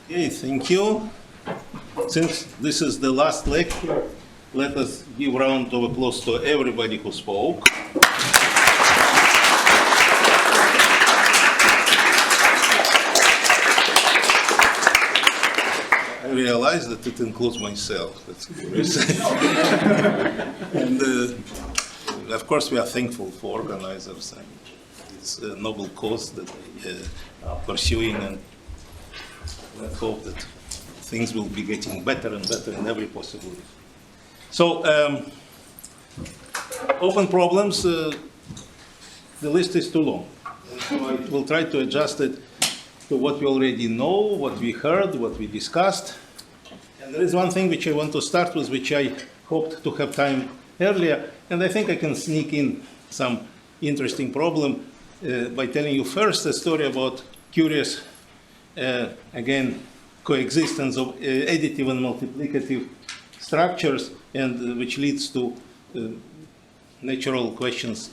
Okay, thank you. Since this is the last lecture, let us give a round of applause to everybody who spoke. I realize that it includes myself. That's curious. And of course, we are thankful for organizers and it's a noble cause that they are pursuing, and let's hope that things will be getting better and better in every possible way. So, open problems, the list is too long. So I will try to adjust it to what we already know, what we heard, what we discussed. And there is one thing which I want to start with, which I hoped to have time earlier, and I think I can sneak in some interesting problem by telling you first a story about curious, again, coexistence of additive and multiplicative structures, and which leads to natural questions: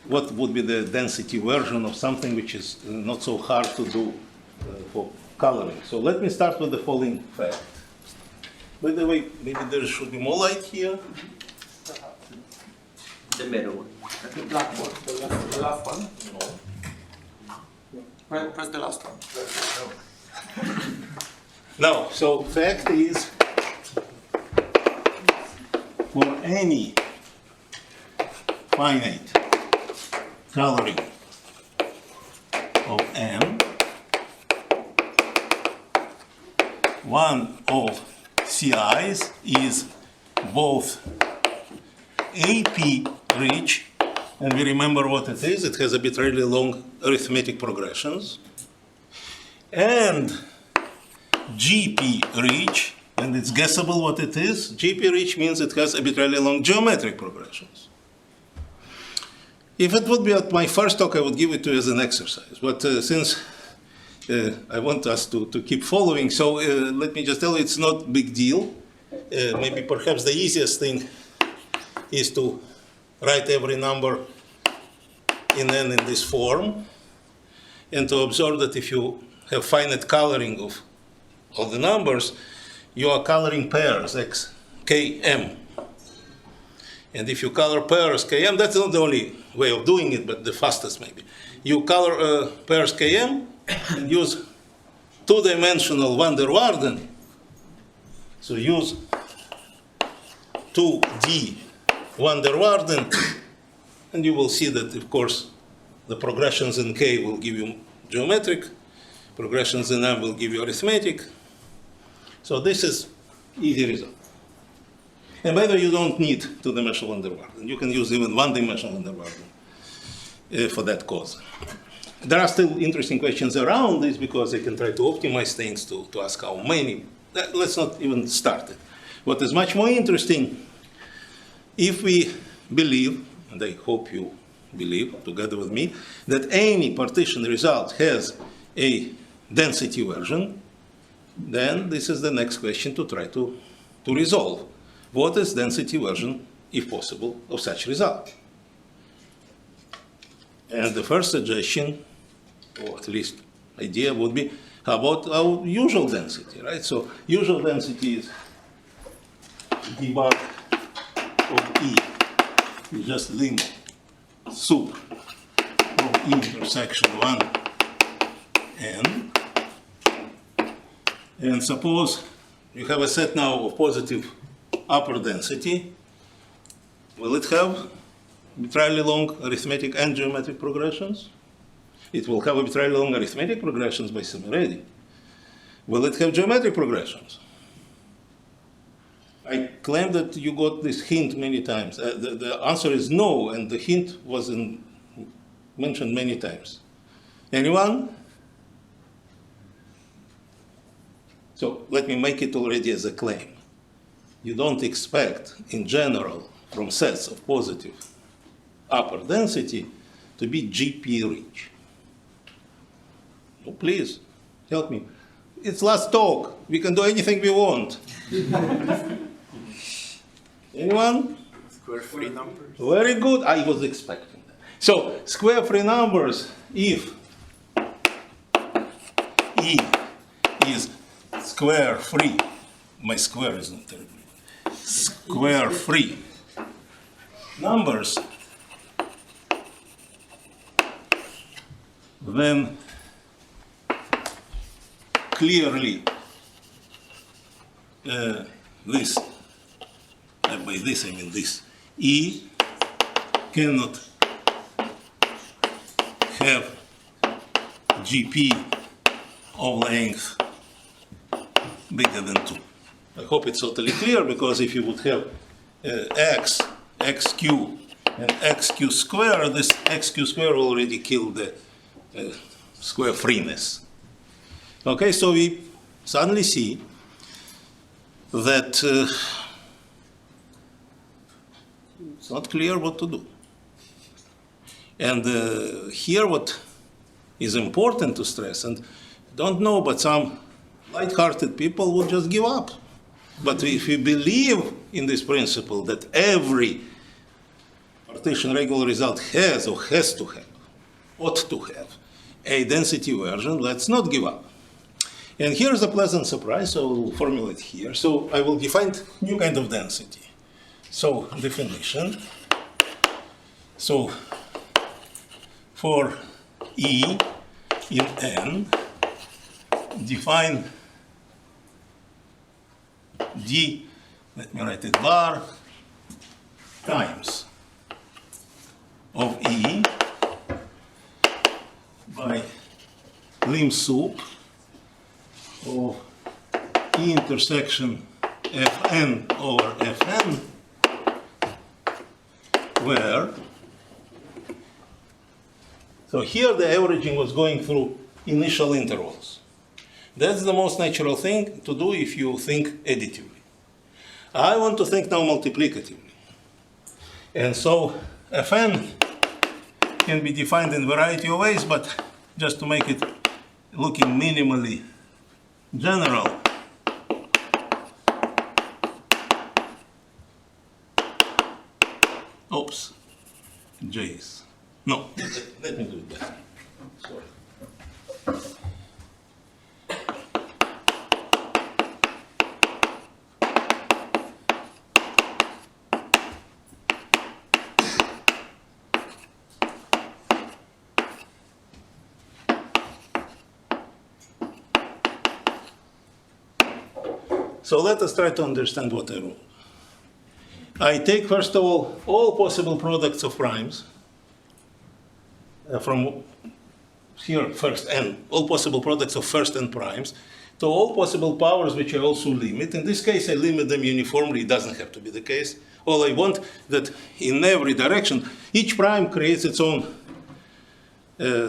what would be the density version of something which is not so hard to do for coloring. So let me start with the following fact. By the way, maybe there should be more light here. The middle one. The black one. The last one. No. Press the last one. Now, so fact is, for any finite coloring of M, one of CI's is both AP rich, and we remember what it is. It has arbitrarily long arithmetic progressions, and GP rich, and it's guessable what it is. GP rich means it has arbitrarily long geometric progressions. If it would be at my first talk, I would give it to you as an exercise. But since I want us to keep following, so let me just tell you it's not a big deal. Maybe perhaps the easiest thing is to write every number in N in this form, and to observe that if you have finite coloring of all the numbers, you are coloring pairs x, k, m. And if you color pairs km, that's not the only way of doing it, but the fastest maybe. You color pairs km and use two-dimensional van der Waarden. So use 2D van der Waarden, and you will see that, of course, the progressions in k will give you geometric, progressions in m will give you arithmetic. So this is easy result. And by the way, you don't need two-dimensional van der Waarden. You can use even one-dimensional van der Waarden for that cause. There are still interesting questions around this because I can try to optimize things to ask how many. Let's not even start it. What is much more interesting, if we believe, and I hope you believe together with me, that any partition result has a density version, then this is the next question to try to resolve. What is density version, if possible, of such result? And the first suggestion, or at least idea, would be, how about our usual density, right? So usual density is d bar of E is just lim sup of E intersection 1 n. And suppose you have a set now of positive upper density. Will it have arbitrarily long arithmetic and geometric progressions? It will have arbitrarily long arithmetic progressions by Szemeredi. Will it have geometric progressions? I claim that you got this hint many times. The answer is no, and the hint was mentioned many times. Anyone? So let me make it already as a claim. You don't expect, in general, from sets of positive upper density to be GP rich. Oh, please, help me. It's last talk. We can do anything we want. Anyone? Square free numbers. Very good. I was expecting that. So, square free numbers, if E is square free. My square is not terrible. Square free numbers, then clearly this, by this I mean this, E cannot have GP of length bigger than 2. I hope it's totally clear, because if you would have x, xq, and xq square, this xq square already killed the square freeness. Okay, so we suddenly see that it's not clear what to do. And here what is important to stress, and don't know, but some light-hearted people would just give up. But if we believe in this principle that every partition regular result has or has to have, ought to have, a density version, let's not give up. And here's a pleasant surprise, so I'll formulate here. So I will define new kind of density. So definition. So for E in N, define D, let me write it, bar times of E by lim sup of E intersection Fn over Fn, where, so here the averaging was going through initial intervals. That's the most natural thing to do if you think additively. I want to think now multiplicatively. And so Fn can be defined in a variety of ways, but just to make it looking minimally general, oops, J's. No, let me do it better. Sorry. So let us try to understand what I wrote. I take, first of all possible products of primes from here, first n, all possible products of first n primes, to all possible powers which I also limit. In this case, I limit them uniformly. It doesn't have to be the case. All I want that in every direction, each prime creates its own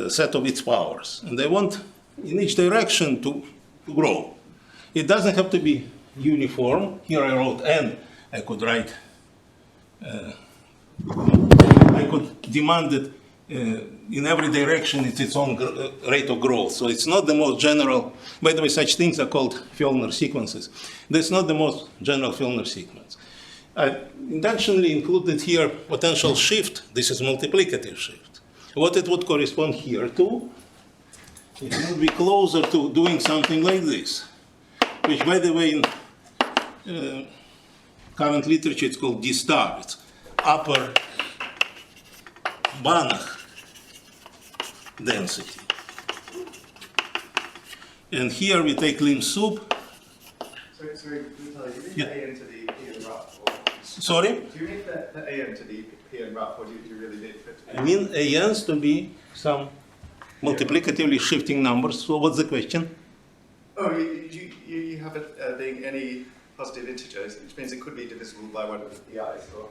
set of its powers. And I want in each direction to grow. It doesn't have to be uniform. Here I wrote n. I could write, I could demand that in every direction it's its own rate of growth. So it's not the most general, by the way, such things are called Fellner sequences. That's not the most general Fellner sequence. I intentionally included here potential shift. This is multiplicative shift. What it would correspond here to, it would be closer to doing something like this, which, by the way, in current literature, it's called D star. It's upper Banach density. And here we take lim sup. Sorry, Vitaly, do you Yeah. mean A into the P and rough? Or Sorry? do you mean the A into the P and rough, or do you really need it to be? I mean ANs to be some multiplicatively shifting numbers. So what's the question? Oh, you have it being any positive integers, which means it could be divisible by one of the i's, or?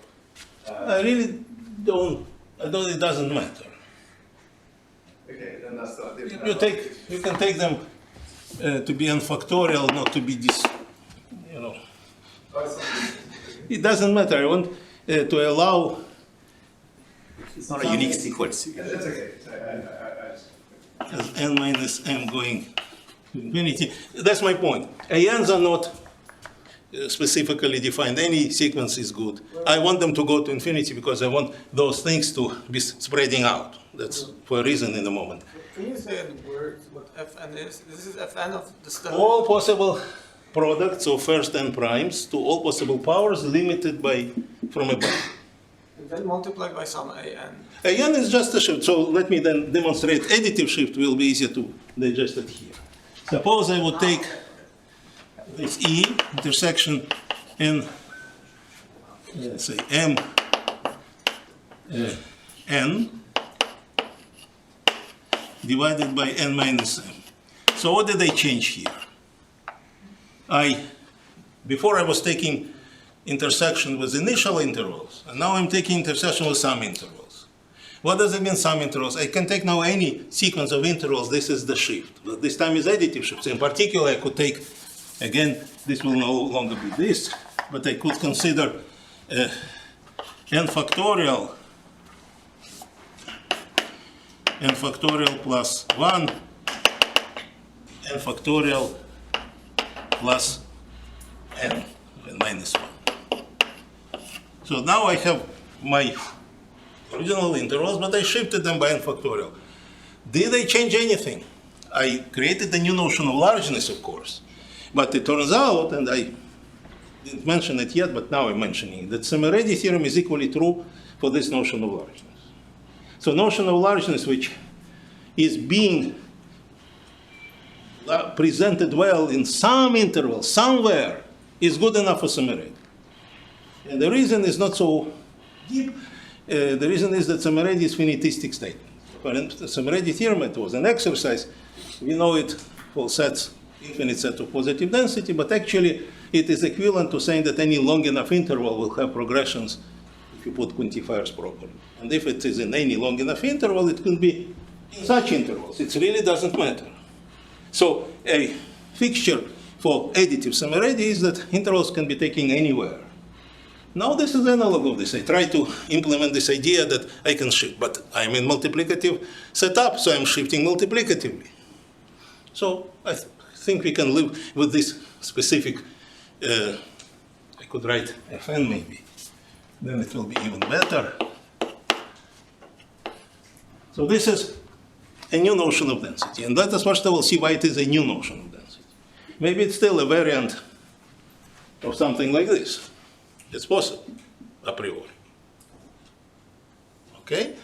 I really don't, it doesn't matter. Okay, then that's the. You can take them to be n factorial, not to be this, you know. It doesn't matter. I want to allow. It's not a unique sequence. That's okay. I As n minus m going to infinity. That's my point. ANs are not specifically defined. Any sequence is good. I want them to go to infinity because I want those things to be spreading out. That's for a reason in a moment. Can you say in words what Fn is? This is Fn of the standard. All possible products of first n primes to all possible powers limited by from above. And then multiplied by some an. An is just a shift. So let me then demonstrate additive shift will be easier to digest it here. Suppose I would take this E intersection n, let's say m n divided by n minus m. So what did I change here? Before I was taking intersection with initial intervals, and now I'm taking intersection with some intervals. What does it mean, some intervals? I can take now any sequence of intervals. This is the shift. But this time is additive shift. So in particular, I could take, again, this will no longer be this, but I could consider n factorial plus 1, n factorial plus n minus 1. So now I have my original intervals, but I shifted them by n factorial. Did I change anything? I created a new notion of largeness, of course. But it turns out, and I didn't mention it yet, but now I'm mentioning it, that Szemeredi theorem is equally true for this notion of largeness. So notion of largeness, which is being presented well in some interval, somewhere, is good enough for Szemeredi. And the reason is not so deep. The reason is that Szemeredi is finitistic statement. For the Szemeredi theorem, it was an exercise. We know it for sets, infinite set of positive density, but actually it is equivalent to saying that any long enough interval will have progressions if you put quantifiers properly. And if it is in any long enough interval, it could be in such intervals. It really doesn't matter. So a fixture for additive Szemeredi is that intervals can be taken anywhere. Now this is analog of this. I try to implement this idea that I can shift, but I'm in multiplicative setup, so I'm shifting multiplicatively. So I think we can live with this specific, I could write Fn maybe. Then it will be even better. So this is a new notion of density. And let us first of all see why it is a new notion of density. Maybe it's still a variant of something like this. It's possible, a priori. Okay?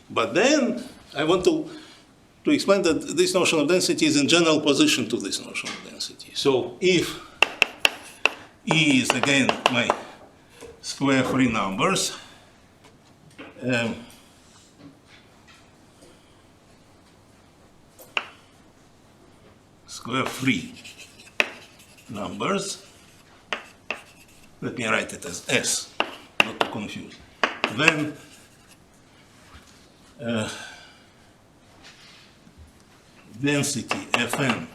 But then I want to explain that this notion of density is in general position to this notion of density. So if E is again my square free numbers, square free numbers, let me write it as S, not to confuse. Then density Fn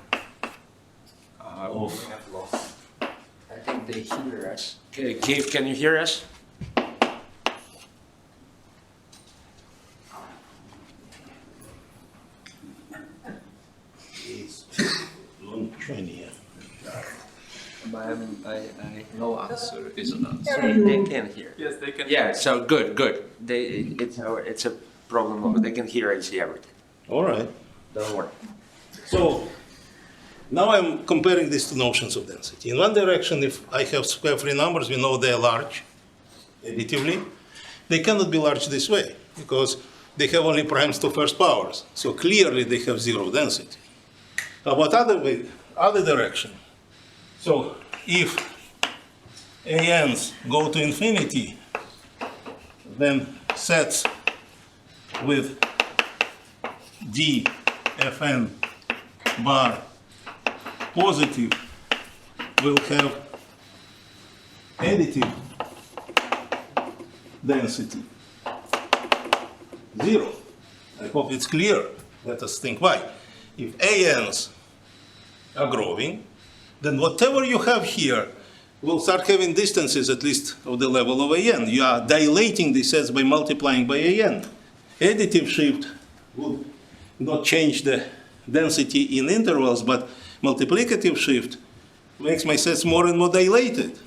of... We have lost. I think they hear us. Keith, can you hear us? It's long 20. No answer is an answer. They can hear. Yes, they can. Yeah, so good. It's a problem of they can hear and see everything. All right. Don't worry. So now I'm comparing these two notions of density. In one direction, if I have square free numbers, we know they're large additively. They cannot be large this way because they have only primes to first powers. So clearly they have zero density. How about other direction? So if ANs go to infinity, then sets with D Fn bar positive will have additive density 0. I hope it's clear. Let us think why. If ANs are growing, then whatever you have here will start having distances at least of the level of AN. You are dilating these sets by multiplying by AN. Additive shift would not change the density in intervals, but multiplicative shift makes my sets more and more dilated.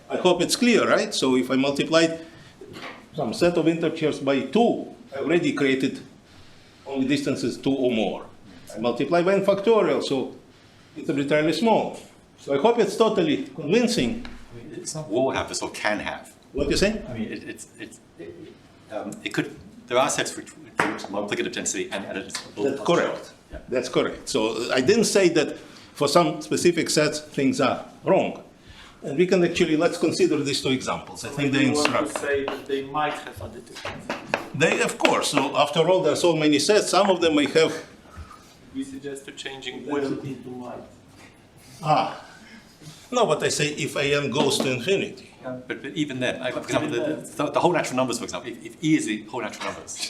I hope it's clear, right? So if I multiplied some set of integers by 2, I already created only distances 2 or more. I multiply by n factorial, so it's arbitrarily small. So I hope it's totally convincing. I mean, it's not will have, it's all can have. What you say? I mean, it could, there are sets which multiplicative density and additive. That's correct. Yeah. That's correct. So I didn't say that for some specific sets things are wrong. And we can actually, let's consider these two examples. I think they You want instruct. to say that they might have additive. They, of course. So after all, there are so many sets. Some of them may have. We suggest changing will into might. No, but I say if an goes to infinity. But even then, for example, the whole natural numbers, for example, if E is the whole natural numbers,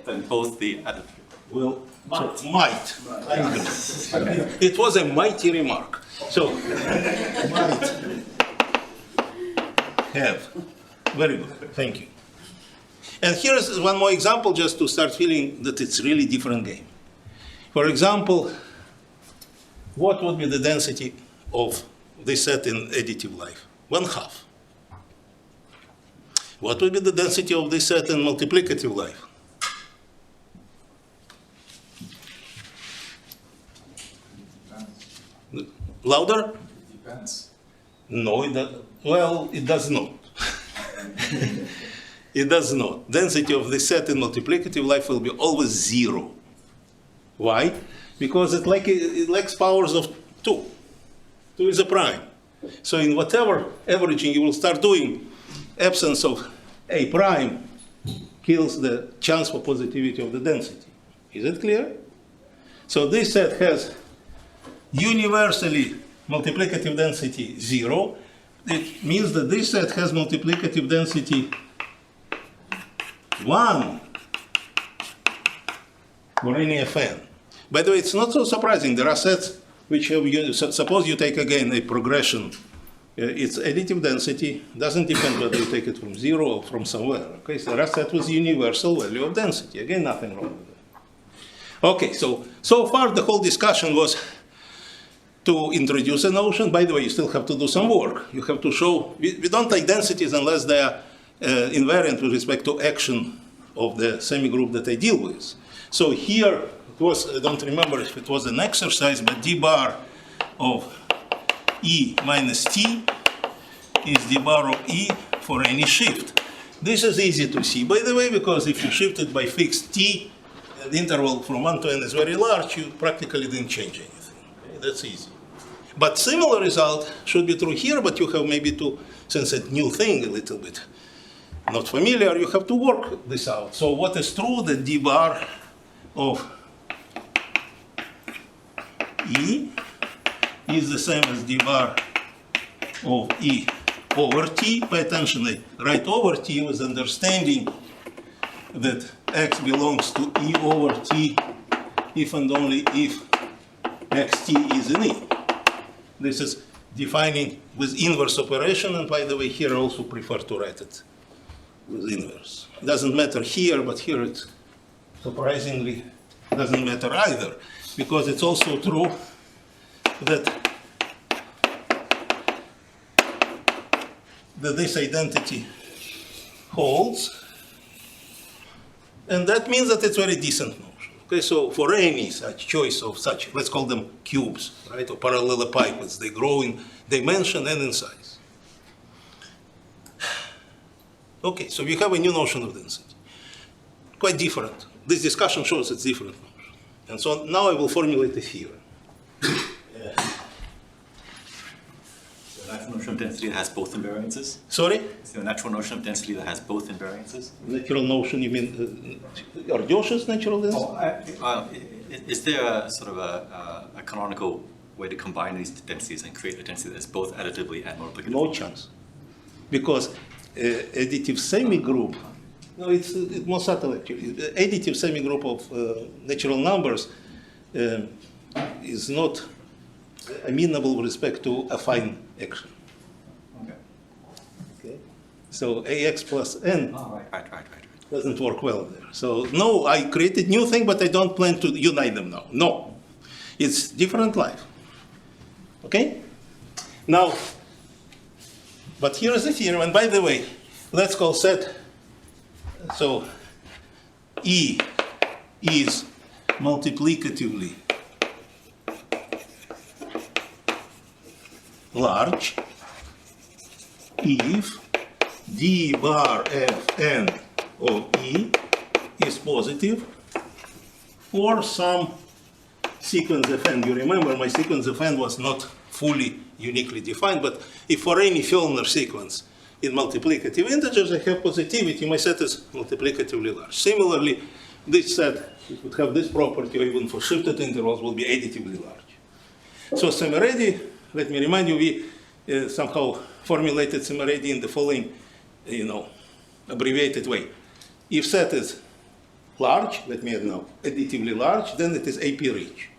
then both the additive. Well, might. I agree. It was a mighty remark. So, might have. Very good. Thank you. And here's one more example just to start feeling that it's really different game. For example, what would be the density of this set in additive life? 1/2. What would be the density of this set in multiplicative life? Louder? Depends. No, it does not. It does not. Density of the set in multiplicative life will be always 0. Why? Because it lacks powers of 2. 2 is a prime. So in whatever averaging you will start doing, absence of a prime kills the chance for positivity of the density. Is it clear? So this set has universally multiplicative density 0. It means that this set has multiplicative density 1 for any Fn. By the way, it's not so surprising. There are sets which have, suppose you take again a progression. Its additive density doesn't depend whether you take it from 0 or from somewhere. Okay, so there are sets with universal value of density. Again, nothing wrong with that. Okay, so far the whole discussion was to introduce a notion. By the way, you still have to do some work. You have to show, we don't take densities unless they are invariant with respect to action of the semigroup that I deal with. So here, it was, I don't remember if it was an exercise, but d bar of E minus t is d bar of E for any shift. This is easy to see, by the way, because if you shift it by fixed t, and the interval from 1 to n is very large, you practically didn't change anything. Okay? That's easy. But similar result should be true here, but you have maybe to, since it's a new thing a little bit, not familiar, you have to work this out. So what is true, that d bar of E is the same as d bar of E over t. Pay attention, I write over t with understanding that x belongs to E over t if and only if xt is in E. This is defining with inverse operation, and by the way, here I also prefer to write it with inverse. It doesn't matter here, but here it surprisingly doesn't matter either, because it's also true that this identity holds, and that means that it's very decent notion. Okay, so for any such choice of such, let's call them cubes, right, or parallelepipeds, they grow in dimension and in size. Okay, so we have a new notion of density, quite different. This discussion shows it's different notion. And so now I will formulate a theorem. The natural notion of density that has both invariances? Sorry? Is there a natural notion of density that has both invariances? Natural notion, you mean Ergodic natural density? Is there a sort of a canonical way to combine these densities and create a density that is both additively and multiplicatively? No chance. Because additive semigroup, no, it's more subtle actually. The additive semigroup of natural numbers is not amenable with respect to affine action. Okay. So ax plus n Right. doesn't work well there. So no, I created new thing, but I don't plan to unite them now. No, it's different life. Okay. Now, But here is the theorem, and by the way, let's call set, so E is multiplicatively large if d bar fn of E is positive for some sequence fn. You remember my sequence fn was not fully uniquely defined, but if for any Fellner sequence in multiplicative integers I have positivity, my set is multiplicatively large. Similarly, this set, it would have this property, or even for shifted intervals, will be additively large. So Szemeredi, let me remind you, we somehow formulated Szemeredi in the following, abbreviated way. If set is large, let me add now, additively large, then it is AP rich.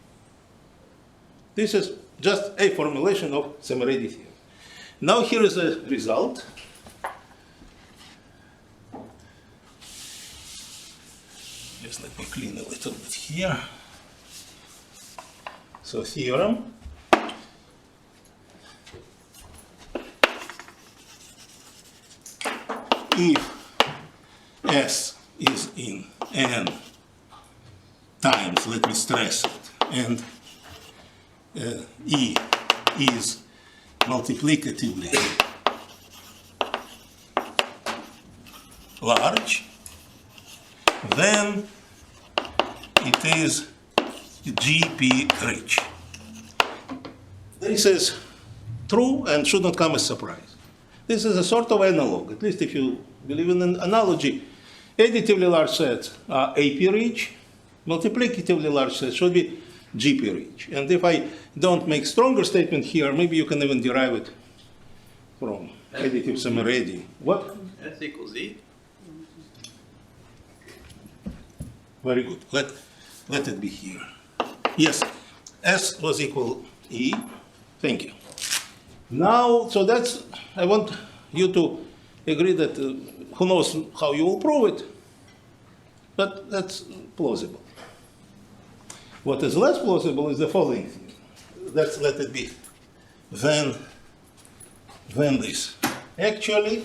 This is just a formulation of Szemeredi theorem. Now here is a result. Just let me clean a little bit here. So theorem. If S is in n times, let me stress it, and E is multiplicatively large, then it is GP rich. This is true and should not come as a surprise. This is a sort of analog, at least if you believe in an analogy. Additively large sets are AP rich, multiplicatively large sets should be GP rich. And if I don't make stronger statement here, maybe you can even derive it from additive Szemeredi. What? S equals E. Very good. Let it be here. Yes, S was equal E. Thank you. Now, so that's, I want you to agree that who knows how you will prove it, but that's plausible. What is less plausible is the following thing. Let's let it be. Then this. Actually,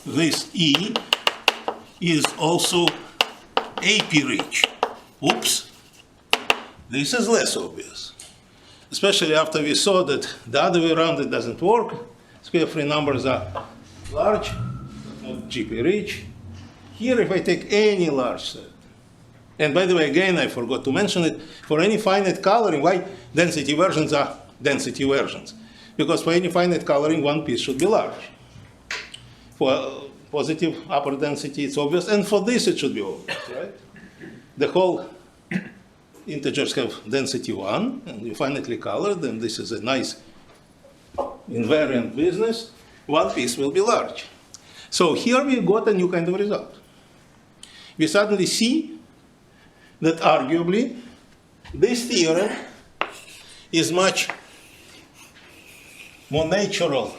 this E is also AP rich. Oops. This is less obvious, especially after we saw that the other way around it doesn't work. Square free numbers are large, not GP rich. Here, if I take any large set, and by the way, again, I forgot to mention it, for any finite coloring, why density versions are density versions? Because for any finite coloring, one piece should be large. For positive upper density, it's obvious, and for this, it should be obvious, right? The whole integers have density 1, and you finitely colored, and this is a nice invariant business. One piece will be large. So here we got a new kind of result. We suddenly see that arguably this theorem is much more natural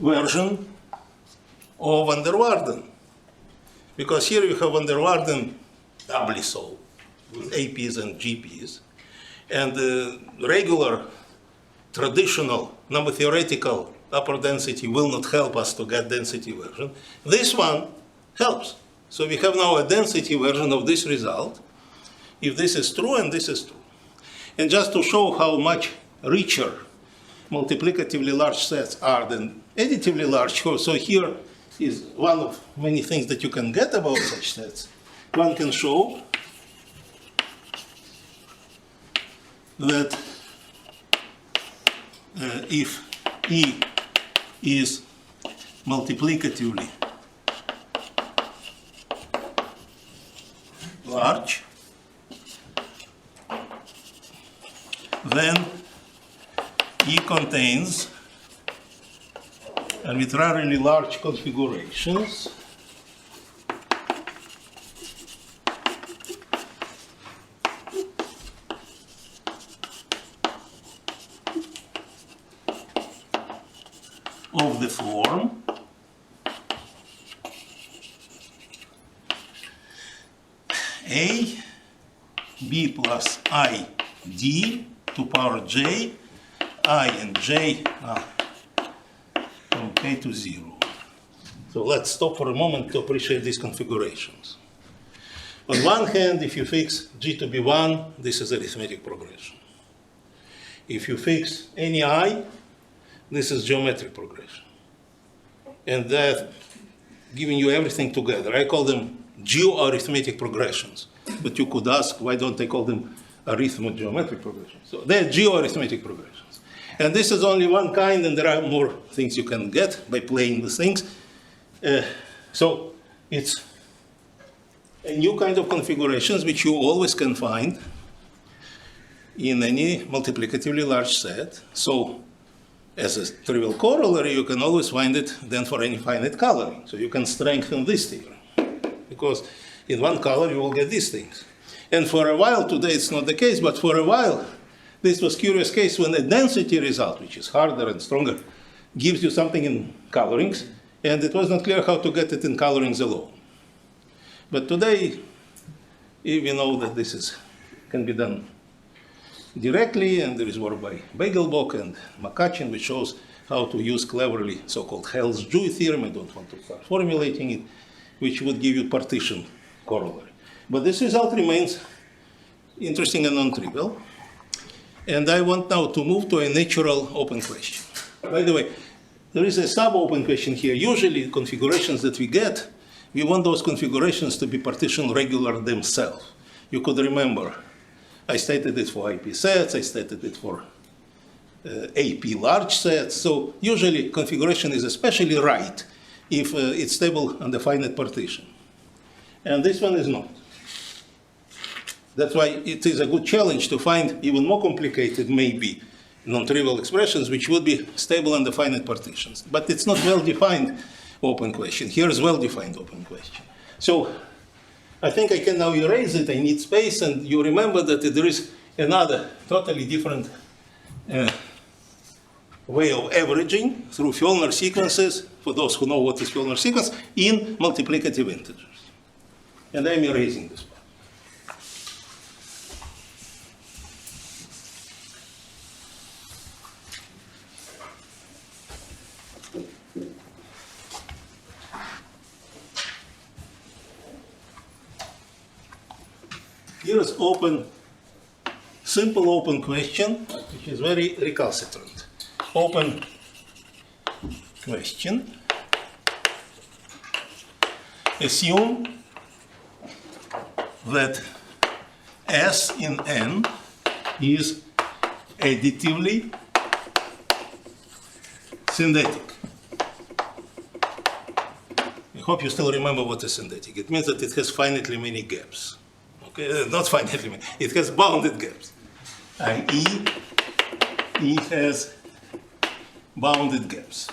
version of van der Waarden. Because here you have van der Waarden doubly so, with APs and GPs. And the regular, traditional, number theoretical upper density will not help us to get density version. This one helps. So we have now a density version of this result, if this is true and this is true. And just to show how much richer multiplicatively large sets are than additively large, so here is one of many things that you can get about such sets. One can show that if E is multiplicatively large, then E contains arbitrarily large configurations of the form A, B plus I, D to power j, I and j are from k to 0. So let's stop for a moment to appreciate these configurations. On one hand, if you fix g to be 1, this is arithmetic progression. If you fix any I, this is geometric progression. And that giving you everything together. I call them geo-arithmetic progressions. But you could ask, why don't they call them arithmo-geometric progressions? So they're geo-arithmetic progressions. And this is only one kind, and there are more things you can get by playing with things. So it's a new kind of configurations which you always can find in any multiplicatively large set. So as a trivial corollary, you can always find it then for any finite coloring. So you can strengthen this theorem, because in one color you will get these things. And for a while, today it's not the case, but for a while, this was curious case when a density result, which is harder and stronger, gives you something in colorings, and it was not clear how to get it in colorings alone. But today, we know that this can be done directly, and there is work by Begelbach and Makachin, which shows how to use cleverly so-called Hell's-Dewey theorem. I don't want to start formulating it, which would give you partition corollary. But this result remains interesting and non-trivial. And I want now to move to a natural open question. By the way, there is a sub-open question here. Usually, the configurations that we get, we want those configurations to be partition regular themselves. You could remember, I stated it for IP sets, I stated it for AP large sets. So usually, configuration is especially right if it's stable on the finite partition. And this one is not. That's why it is a good challenge to find even more complicated, maybe, non-trivial expressions which would be stable on the finite partitions. But it's not well-defined open question. Here is well-defined open question. So I think I can now erase it. I need space, and you remember that there is another totally different way of averaging through Fjellner sequences, for those who know what is Fjellner sequence, in multiplicative integers. And I'm erasing this part. Here is simple open question, which is very recalcitrant. Open question. Assume that S in N is additively synthetic. I hope you still remember what is synthetic. It means that it has finitely many gaps. Not finitely many, it has bounded gaps. i.e., E has bounded gaps.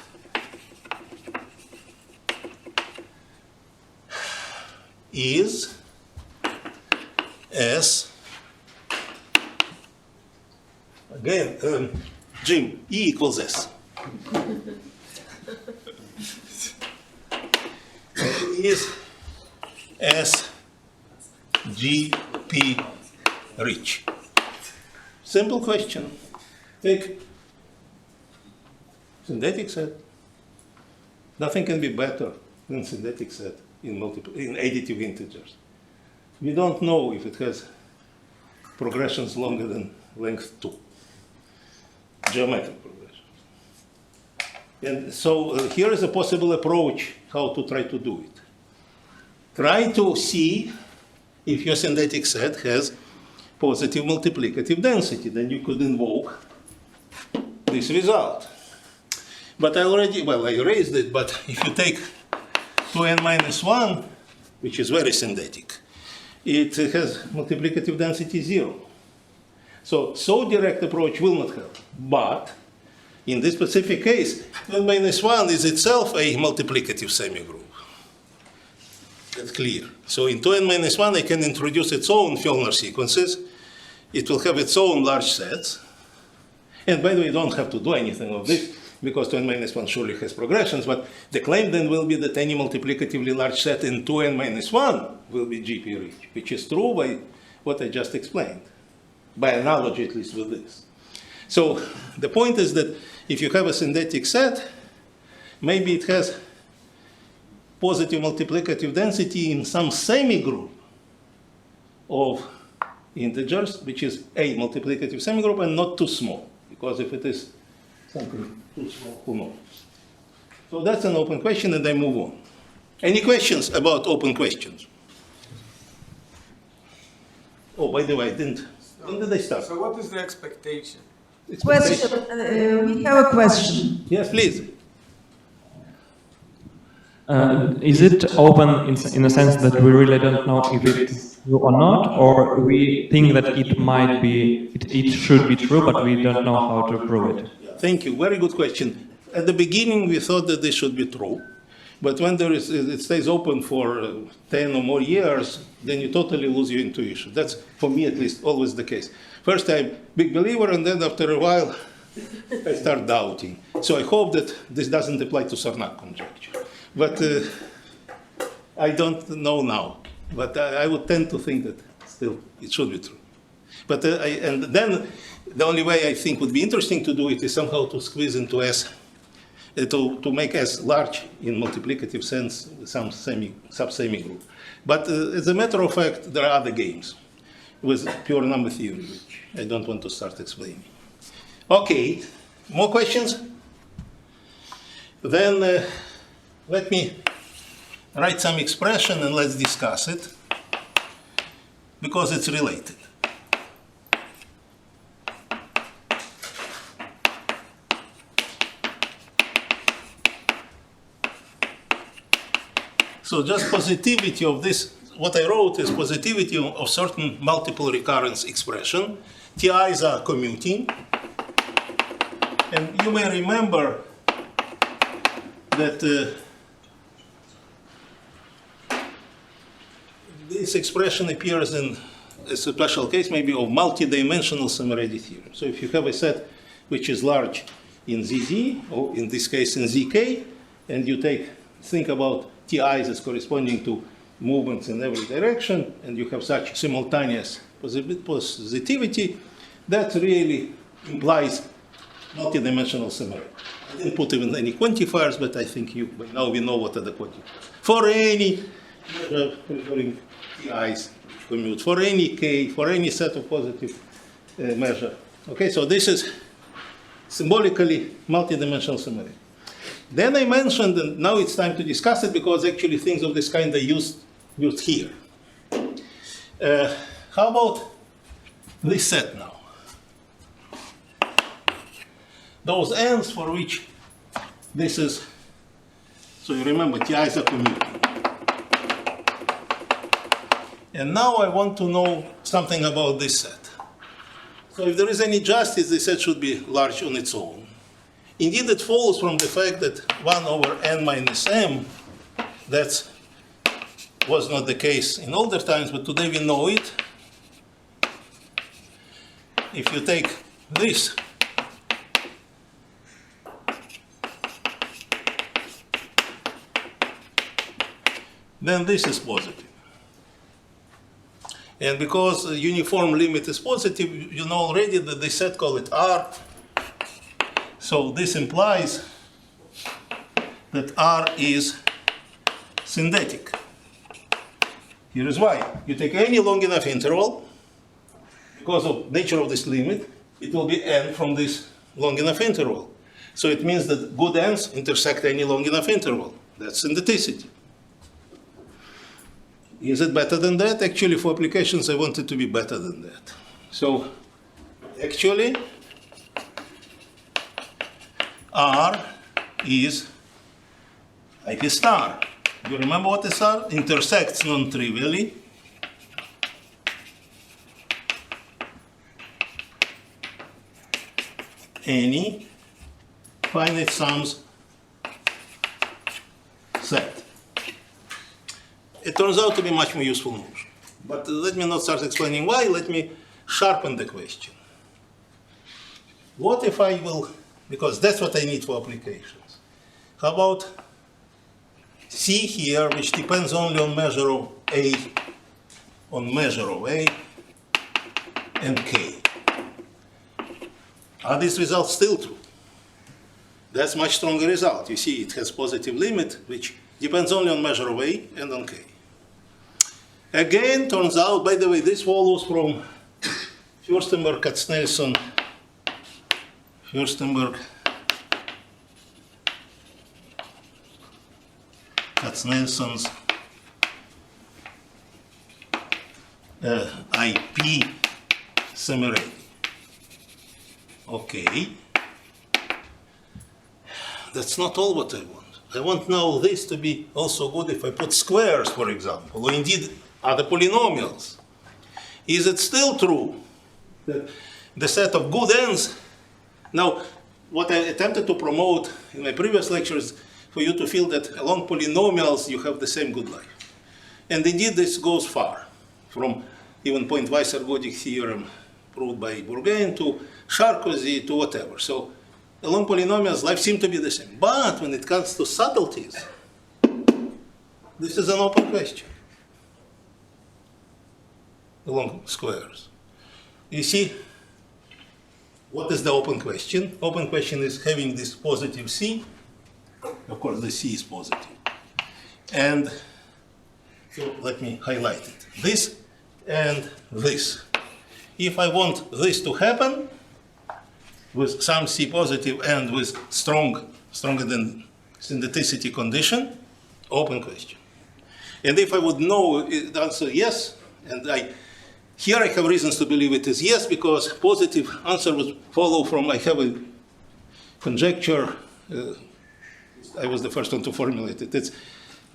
Is S, again, Jim, E equals S. Is S GP rich? Simple question. Take synthetic set. Nothing can be better than synthetic set in additive integers. We don't know if it has progressions longer than length 2. Geometric progressions. And so here is a possible approach how to try to do it. Try to see if your synthetic set has positive multiplicative density, then you could invoke this result. But I erased it, but if you take 2n minus 1, which is very synthetic, it has multiplicative density 0. So direct approach will not help. But in this specific case, 2n minus 1 is itself a multiplicative semigroup. That's clear. So in 2n minus 1, I can introduce its own Fjellner sequences. It will have its own large sets. And by the way, you don't have to do anything of this, because 2n minus 1 surely has progressions. But the claim then will be that any multiplicatively large set in 2n minus 1 will be GP rich, which is true by what I just explained, by analogy at least with this. So the point is that if you have a synthetic set, maybe it has positive multiplicative density in some semigroup of integers, which is a multiplicative semigroup and not too small, because if it is something too small, who knows? So that's an open question, and I move on. Any questions about open questions? Oh, by the way, when did I start? So what is the expectation? Question. We have a question. Yes, please. Is it open in a sense that we really don't know if it's true or not, or we think that it might be, it should be true, but we don't know how to prove it? Thank you. Very good question. At the beginning, we thought that this should be true. But when it stays open for 10 or more years, then you totally lose your intuition. That's, for me at least, always the case. First I'm a big believer, and then after a while, I start doubting. So I hope that this doesn't apply to Sarnak conjecture. But I don't know now. But I would tend to think that still it should be true. But and then the only way I think would be interesting to do it is somehow to squeeze into S, to make S large in multiplicative sense, some sub-semi group. But as a matter of fact, there are other games with pure number theory, which I don't want to start explaining. Okay, more questions? Then let me write some expression and let's discuss it, because it's related. So just positivity of this, what I wrote is positivity of certain multiple recurrence expression. TIs are commuting. And you may remember that this expression appears in a special case, maybe of multidimensional Szemeredi theorem. So if you have a set which is large in ZZ, or in this case in ZK, and you think about TIs as corresponding to movements in every direction, and you have such simultaneous positivity, that really implies multidimensional Szemeredi. I didn't put even any quantifiers, but I think by now we know what are the quantifiers. For any measuring TIs commute, for any K, for any set of positive measure. Okay, so this is symbolically multidimensional Szemeredi. Then I mentioned, and now it's time to discuss it, because actually things of this kind are used here. How about this set now? Those ends for which this is, so you remember TIs are commuting. And now I want to know something about this set. So if there is any justice, this set should be large on its own. Indeed, it follows from the fact that 1 over n minus m, that was not the case in older times, but today we know it. If you take this, then this is positive. And because the uniform limit is positive, you know already that they set call it R. So this implies that R is synthetic. Here is why. You take any long enough interval, because of nature of this limit, it will be n from this long enough interval. So it means that good ends intersect any long enough interval. That's syntheticity. Is it better than that? Actually, for applications, I want it to be better than that. So actually, R is IP star. You remember what is R? Intersects non-trivially any finite sums set. It turns out to be much more useful notion. But let me not start explaining why. Let me sharpen the question. What if I will, because that's what I need for applications. How about C here, which depends only on measure of A, and K. Are these results still true? That's much stronger result. You see, it has positive limit, which depends only on measure of A and on K. Again, turns out, by the way, this follows from Fürstenberg, Katznelson, Fürstenberg, Katznelson's IP Szemeredi. Okay. That's not all what I want. I want now this to be also good if I put squares, for example, or indeed other polynomials. Is it still true that the set of good ends? Now, what I attempted to promote in my previous lectures for you to feel that along polynomials you have the same good life. And indeed this goes far, from even pointwise ergodic theorem proved by Bourgain to Sarkozy to whatever. So along polynomials life seems to be the same. But when it comes to subtleties, this is an open question along squares. You see, what is the open question? Open question is having this positive C. Of course, the C is positive. And so let me highlight it. This and this. If I want this to happen with some C positive and with stronger than syntheticity condition, open question. And if I would know the answer yes, and here I have reasons to believe it is yes, because positive answer would follow from I have a conjecture. I was the first one to formulate it. It's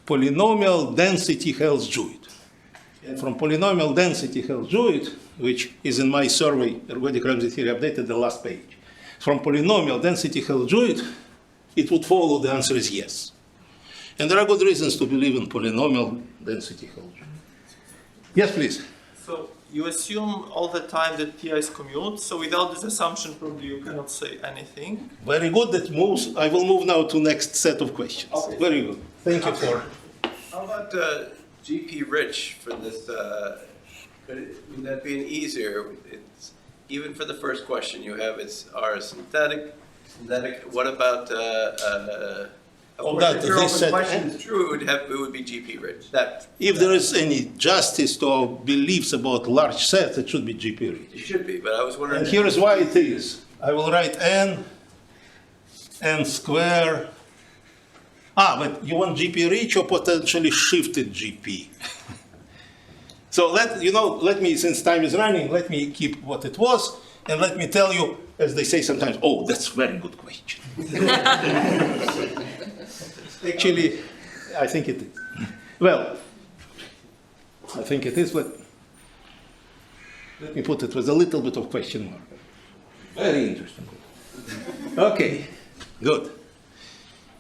polynomial density holds Druid. And from polynomial density holds Druid, which is in my survey, Ergodic Ramsey theory updated, the last page. From polynomial density holds Druid, it would follow the answer is yes. And there are good reasons to believe in polynomial density holds Druid. Yes, please. So you assume all the time that Ti is commute, so without this assumption probably you cannot say anything. Very good, that moves. I will move now to next set of questions. Okay. Very good. Thank you for. How about GP rich for this? Would that be an easier? It's, even for the first question, you have it's R synthetic. What about? Of course, if your open question is true, it would be GP rich. If there is any justice to our beliefs about large sets, it should be GP rich. It should be, but I was wondering. And here is why it is. I will write n square. But you want GP rich or potentially shifted GP? So let me, since time is running, let me keep what it was, and let me tell you, as they say sometimes, oh, that's a very good question. Actually, I think it is. Well, I think it is, but let me put it with a little bit of question mark. Very interesting. Okay, good.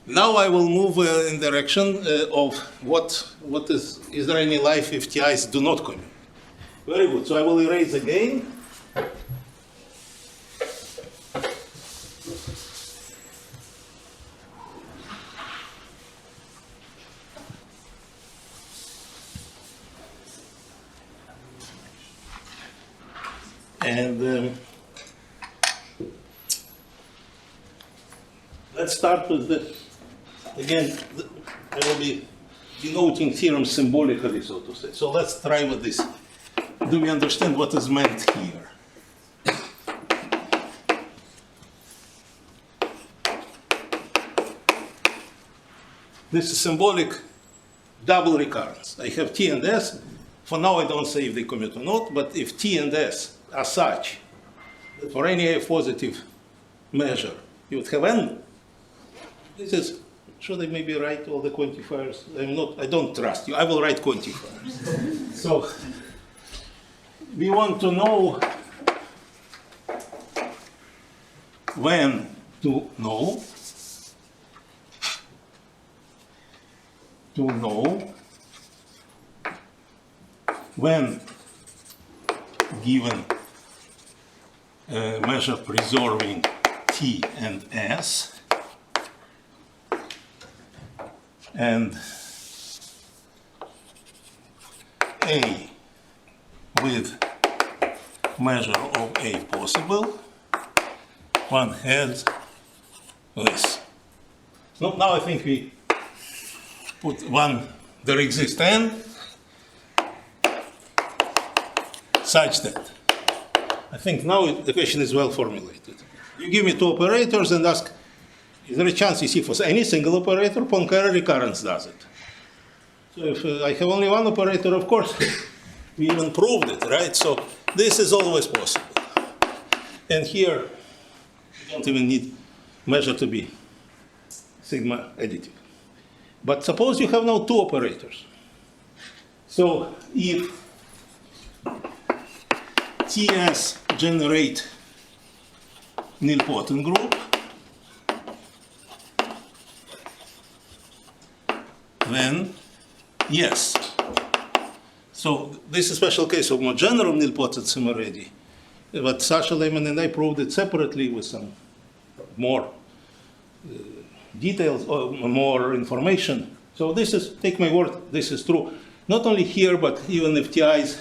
Now I will move in direction of what is there any life if TIs do not commute? Very good. So I will erase again. And let's start with the, again, I will be denoting theorem symbolically, so to say. So let's try with this. Do we understand what is meant here? This is symbolic double recurrence. I have T and S. For now, I don't say if they commute or not, but if T and S are such that for any A positive measure, you would have N. This is, should I maybe write all the quantifiers? I don't trust you. I will write quantifiers. So we want to know when to know when given a measure preserving T and S and A with measure of A possible, one has this. Now I think we put one, there exists n such that. I think now the question is well formulated. You give me two operators and ask, is there a chance you see for any single operator, Poincare recurrence does it? So if I have only one operator, of course, we even proved it, right? So this is always possible. And here, you don't even need measure to be sigma additive. But suppose you have now two operators. So if TS generate nilpotent group, then yes. So this is a special case of more general nilpotent Szemeredi, but Sasha Lehman and I proved it separately with some more details or more information. So this is, take my word, this is true. Not only here, but even if TIs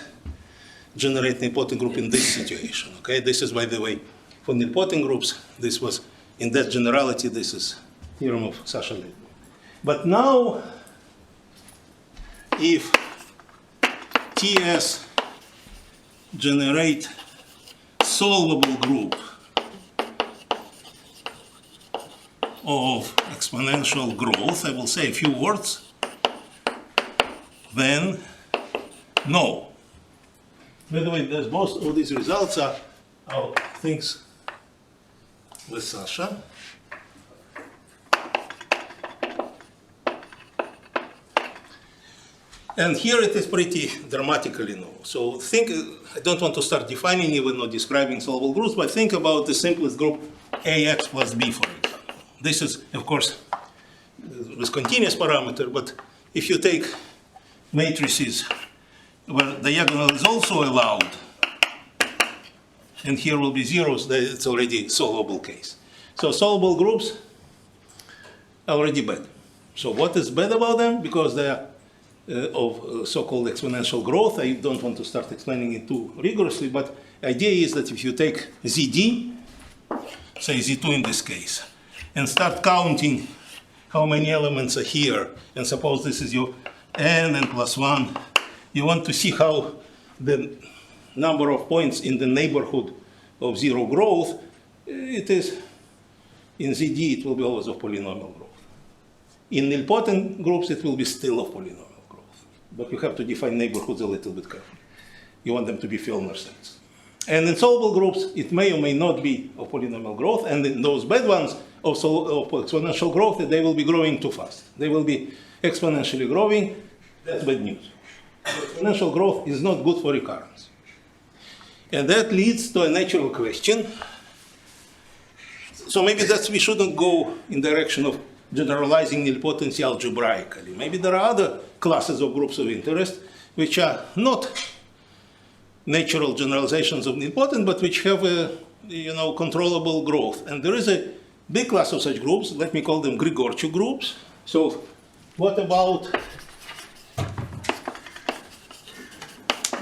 generate nilpotent group in this situation, okay? This is, by the way, for nilpotent groups, this was, in that generality, this is theorem of Sasha Lehman. But now, if TS generate solvable group of exponential growth, I will say a few words, then no. By the way, there's both of these results are things with Sasha. And here it is pretty dramatically no. So think, I don't want to start defining even or describing solvable groups, but think about the simplest group AX plus B, for example. This is, of course, with continuous parameter, but if you take matrices where diagonal is also allowed, and here will be zeros, then it's already a solvable case. So solvable groups are already bad. So what is bad about them? Because they are of so-called exponential growth. I don't want to start explaining it too rigorously, but the idea is that if you take ZD, say Z2 in this case, and start counting how many elements are here, and suppose this is your n and plus 1, you want to see how the number of points in the neighborhood of zero growth, it is, in ZD it will be always of polynomial growth. In nilpotent groups it will be still of polynomial growth. But you have to define neighborhoods a little bit carefully. You want them to be Fellner sets. And in solvable groups, it may or may not be of polynomial growth, and in those bad ones of exponential growth, they will be growing too fast. They will be exponentially growing. That's bad news. Exponential growth is not good for recurrence. And that leads to a natural question. So maybe we shouldn't go in direction of generalizing nilpotency algebraically. Maybe there are other classes of groups of interest which are not natural generalizations of nilpotent, but which have a controllable growth. And there is a big class of such groups. Let me call them Grigorchuk groups. So what about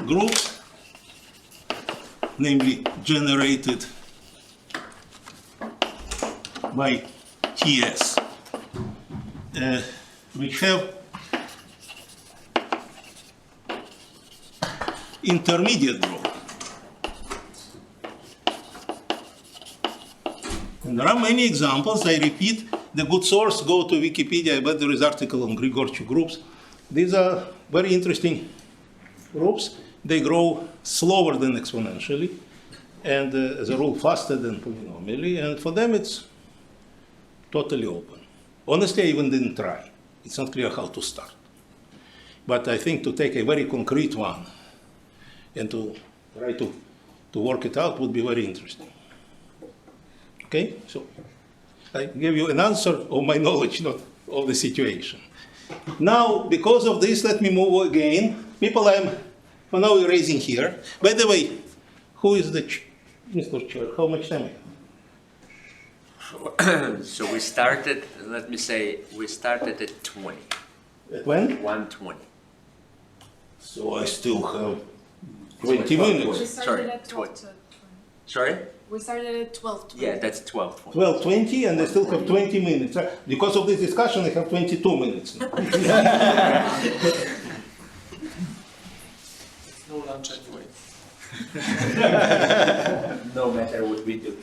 groups, namely generated by TS, which have intermediate growth? And there are many examples. I repeat, the good source, go to Wikipedia. I bet there is an article on Grigorchuk groups. These are very interesting groups. They grow slower than exponentially, and as a rule faster than polynomially, and for them it's totally open. Honestly, I even didn't try. It's not clear how to start. But I think to take a very concrete one and to try to work it out would be very interesting. Okay, so I give you an answer of my knowledge, not of the situation. Now, because of this, let me move again. People for now we're raising here. By the way, who is the Mr. Chair? How much time I have? So we started, let me say, we started at 20. At when? 1:20. So I still have 20 minutes. Sorry, Sorry? We started at 12:20. Yeah, that's 12. 12:20, and I still have 20 minutes. Because of this discussion, I have 22 minutes now. No lunch anyway. No matter what we do.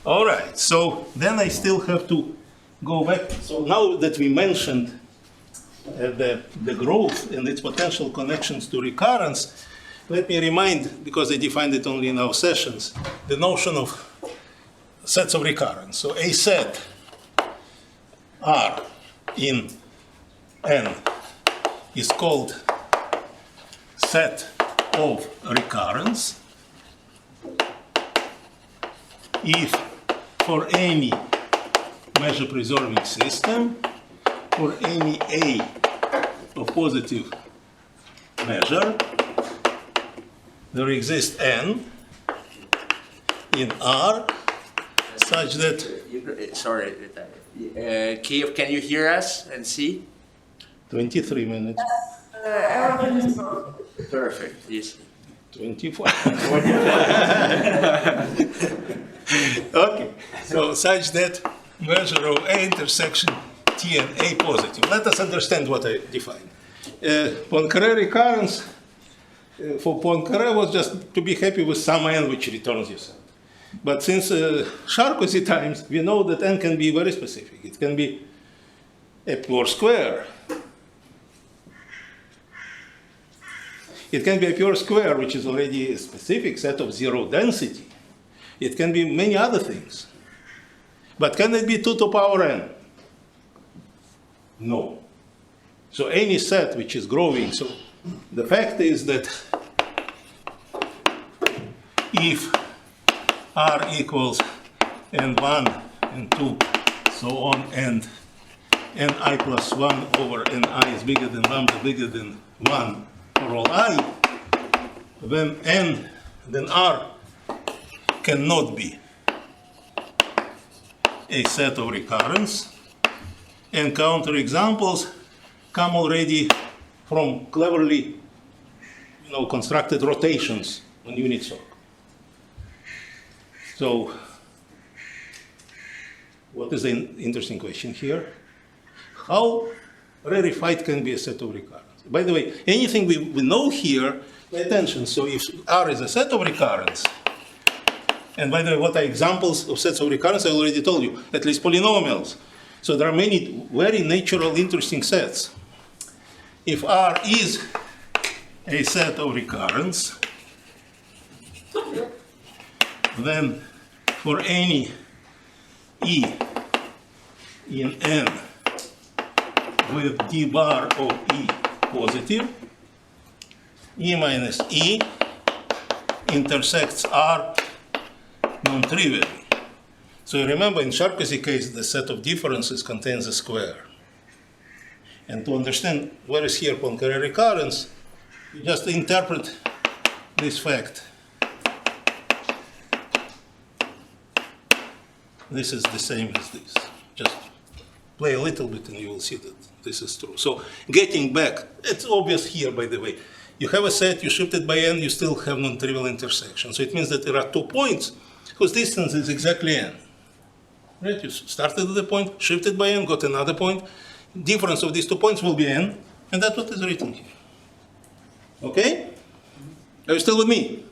All right, so then I still have to go back. So now that we mentioned the growth and its potential connections to recurrence, let me remind, because I defined it only in our sessions, the notion of sets of recurrence. So a set R in N is called set of recurrence if for any measure preserving system, for any A of positive measure, there exists N in R such that. Sorry, Kiev, can you hear us and see? 23 minutes. Everything is perfect. Perfect, yes. 24. Okay, so such that measure of A intersection T and A positive. Let us understand what I defined. Poincare recurrence for Poincare was just to be happy with some N which returns your set. But since Sarkozy times, we know that N can be very specific. It can be a pure square. It can be a pure square, which is already a specific set of zero density. It can be many other things. But can it be 2 to the power n? No. So any set which is growing, so the fact is that if R equals n1, n2, so on, and ni plus 1 over ni is bigger than lambda bigger than 1 for all I, then n, then R cannot be a set of recurrence. And counterexamples come already from cleverly, constructed rotations on unit circle. So, what is the interesting question here? How rarefied can be a set of recurrence? By the way, anything we know here, pay attention. So if R is a set of recurrence, and by the way, what are examples of sets of recurrence? I already told you, at least polynomials. So there are many very natural, interesting sets. If R is a set of recurrence, then for any E in N with d bar of E positive, E minus E intersects R non-trivially. So you remember in Sarkozy case, the set of differences contains a square. And to understand where is here Poincare recurrence, you just interpret this fact. This is the same as this. Just play a little bit and you will see that this is true. So getting back, it's obvious here, by the way. You have a set, you shift it by n, you still have non-trivial intersection. So it means that there are 2 points whose distance is exactly n. Right? You started at the point, shifted by n, got another point. Difference of these 2 points will be n, and that's what is written here. Okay? Are you still with me?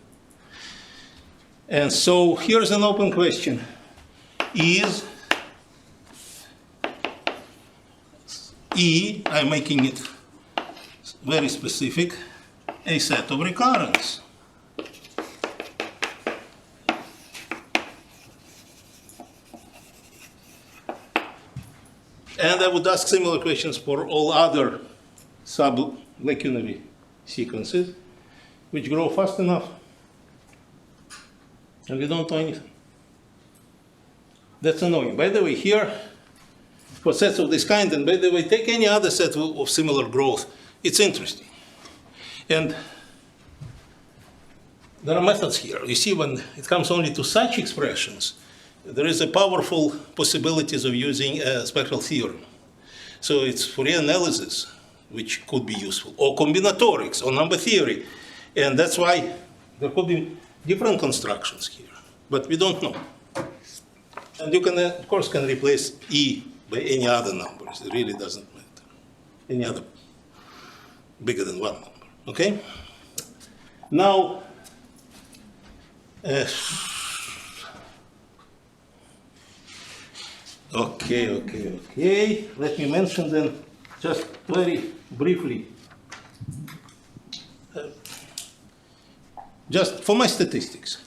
And so here's an open question. Is E, I'm making it very specific, a set of recurrence? And I would ask similar questions for all other sub-Lacunary sequences which grow fast enough and we don't know anything. That's annoying. By the way, here, for sets of this kind, and by the way, take any other set of similar growth, it's interesting. And there are methods here. You see, when it comes only to such expressions, there is a powerful possibilities of using a spectral theorem. So it's Fourier analysis, which could be useful, or combinatorics, or number theory. And that's why There could be different constructions here, but we don't know. And you can, of course, can replace E by any other numbers. It really doesn't matter. Any other bigger than one number, okay? Now, okay. Let me mention then, just very briefly, just for my statistics,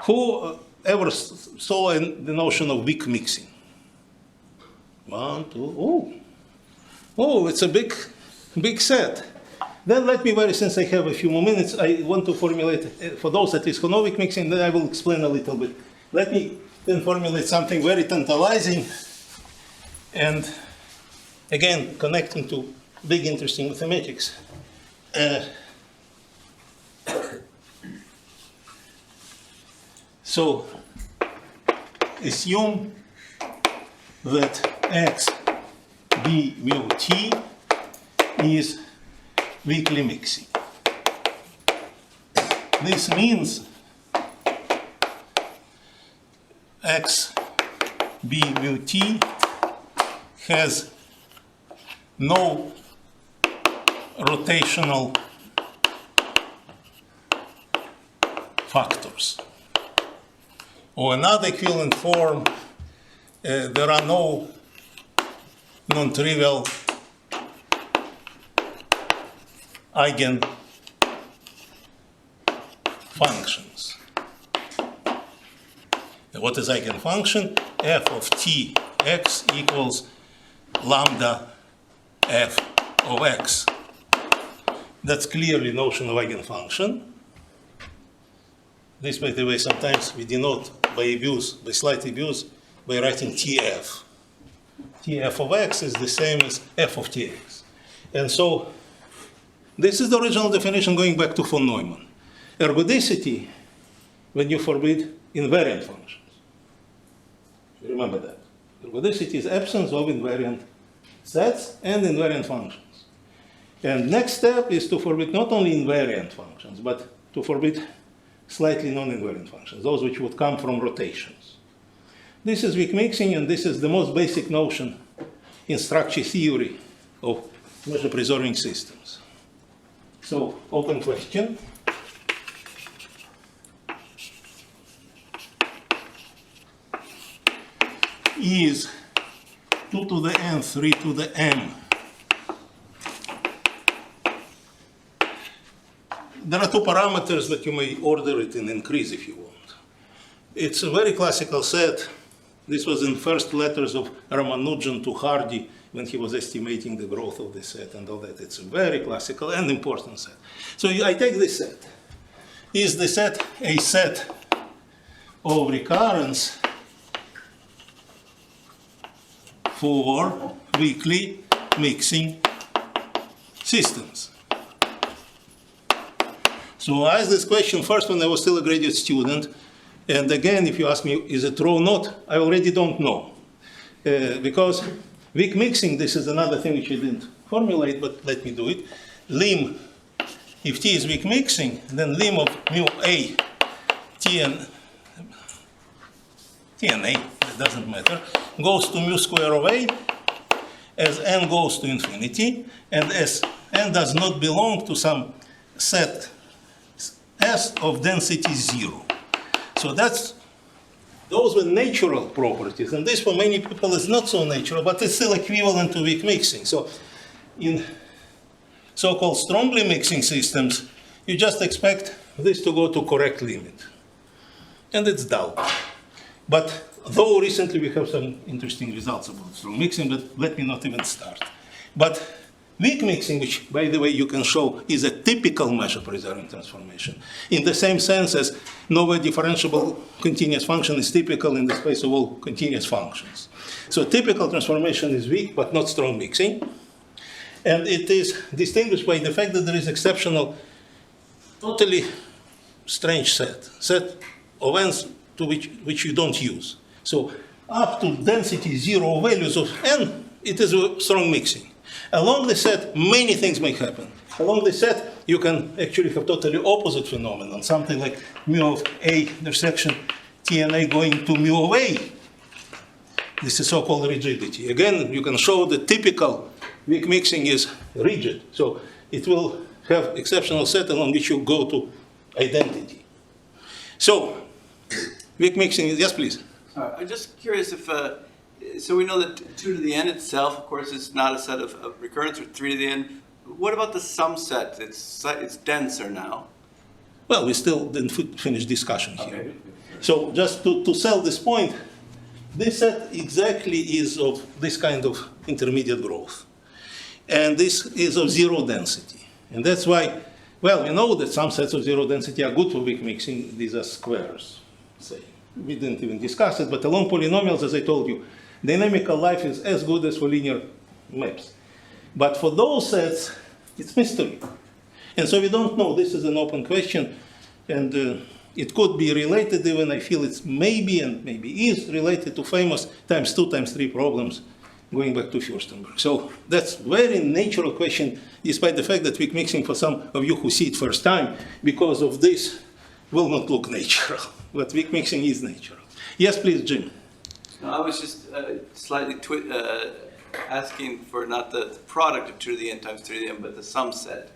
who ever saw the notion of weak mixing? 1, 2, oh, it's a big set. Then let me, since I have a few more minutes, I want to formulate, for those that is who weak mixing, then I will explain a little bit. Let me then formulate something very tantalizing, and again, connecting to big interesting mathematics. So, assume that x b mu t is weakly mixing. This means x b mu t has no rotational factors. Or another equivalent form, there are no non-trivial eigenfunctions. What is eigenfunction? F of t x equals lambda f of x. That's clearly notion of eigenfunction. This, by the way, sometimes we denote by slight abuse, by writing tf. Tf of x is the same as f of tx. And so, this is the original definition going back to von Neumann. Ergodicity, when you forbid invariant functions. Remember that. Ergodicity is absence of invariant sets and invariant functions. And next step is to forbid not only invariant functions, but to forbid slightly non-invariant functions, those which would come from rotations. This is weak mixing, and this is the most basic notion in structure theory of measure-preserving systems. So, open question. Is 2 to the n, 3 to the m. There are two parameters that you may order it in increase if you want. It's a very classical set. This was in first letters of Ramanujan to Hardy when he was estimating the growth of the set and all that. It's a very classical and important set. So I take this set. Is the set a set of recurrence for weakly mixing systems? So I asked this question first when I was still a graduate student. And again, if you ask me, is it true or not, I already don't know. Because weak mixing, this is another thing which I didn't formulate, but let me do it. Lim, if T is weak mixing, then lim of mu A, T and A, it doesn't matter, goes to mu square of A as n goes to infinity, and as n does not belong to some set S of density 0. So those were natural properties, and this for many people is not so natural, but it's still equivalent to weak mixing. So in so-called strongly mixing systems, you just expect this to go to correct limit. And it's dull. But though recently we have some interesting results about strong mixing, but let me not even start. But weak mixing, which, by the way, you can show is a typical measure-preserving transformation, in the same sense as no differentiable continuous function is typical in the space of all continuous functions. So typical transformation is weak, but not strong mixing. And it is distinguished by the fact that there is exceptional, totally strange set of n's to which you don't use. So up to density 0 values of n, it is a strong mixing. Along the set, many things may happen. Along the set, you can actually have totally opposite phenomenon, something like mu of A intersection T and A going to mu of A. This is so-called rigidity. Again, you can show the typical weak mixing is rigid. So it will have exceptional set along which you go to identity. So weak mixing is, yes, please. I'm just curious if, so we know that 2 to the n itself, of course, is not a set of recurrence, or 3 to the n. What about the sum set? It's denser now. Well, we still didn't finish discussion here. Okay. So just to sell this point, this set exactly is of this kind of intermediate growth. And this is of zero density. And that's why, well, we know that some sets of zero density are good for weak mixing. These are squares, say. We didn't even discuss it, but along polynomials, as I told you, dynamical life is as good as for linear maps. But for those sets, it's mystery. And so we don't know. This is an open question. And it could be related, even I feel it's maybe and maybe is related to famous times 2 times 3 problems going back to Fürstenberg. So that's very natural question, despite the fact that weak mixing for some of you who see it first time, because of this, will not look natural. But weak mixing is natural. Yes, please, Jim. No, I was just slightly asking for not the product of 2 to the n times 3 to the n, but the sum set.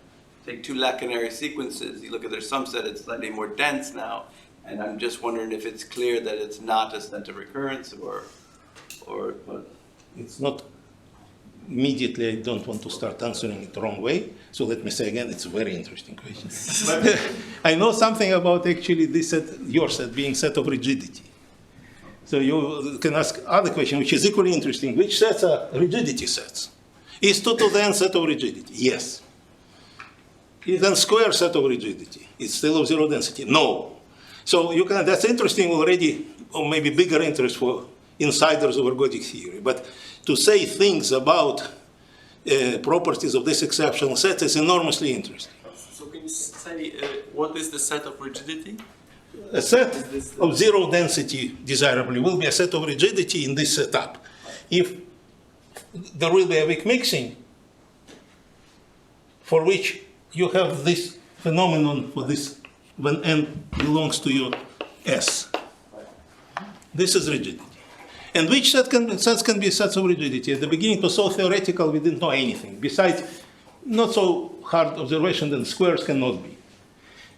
Take 2 lacunary sequences, you look at their sum set, it's slightly more dense now, and I'm just wondering if it's clear that it's not a set of recurrence, or what? It's not immediately, I don't want to start answering it the wrong way, so let me say again, it's a very interesting question. But I know something about actually this set, your set, being set of rigidity. So you can ask other question, which is equally interesting. Which sets are rigidity sets? Is 2 to the n set of rigidity? Yes. Is n square set of rigidity? It's still of zero density? No. So you can, that's interesting already, or maybe bigger interest for insiders of ergodic theory. But to say things about properties of this exceptional set is enormously interesting. So can you say what is the set of rigidity? A set of zero density, desirably, will be a set of rigidity in this setup. If there will be a weak mixing for which you have this phenomenon for this when n belongs to your S. This is rigidity. And which sets can be sets of rigidity? At the beginning it was so theoretical we didn't know anything. Besides, not so hard observation that squares cannot be.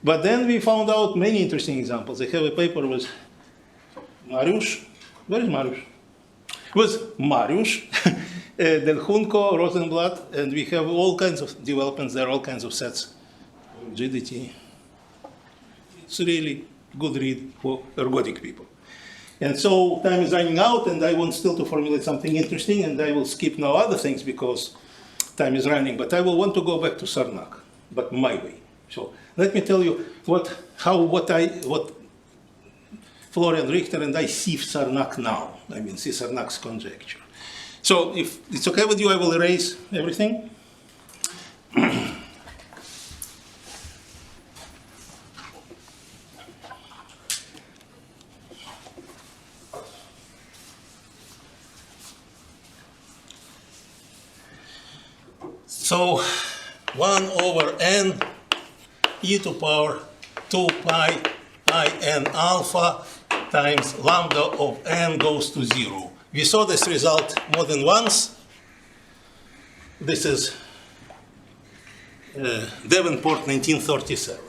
But then we found out many interesting examples. I have a paper with Mariusz. Where is Mariusz? With Mariusz, Del Junco, Rosenblatt, and we have all kinds of developments. There are all kinds of sets of rigidity. It's really good read for ergodic people. And so time is running out, and I want still to formulate something interesting, and I will skip now other things because time is running. But I will want to go back to Sarnak, but my way. So let me tell you what Florian Richter and I see Sarnak now. I mean, see Sarnak's conjecture. So if it's okay with you, I will erase everything. So 1 over n e to power 2 pi I n alpha times lambda of n goes to 0. We saw this result more than once. This is Davenport, 1937.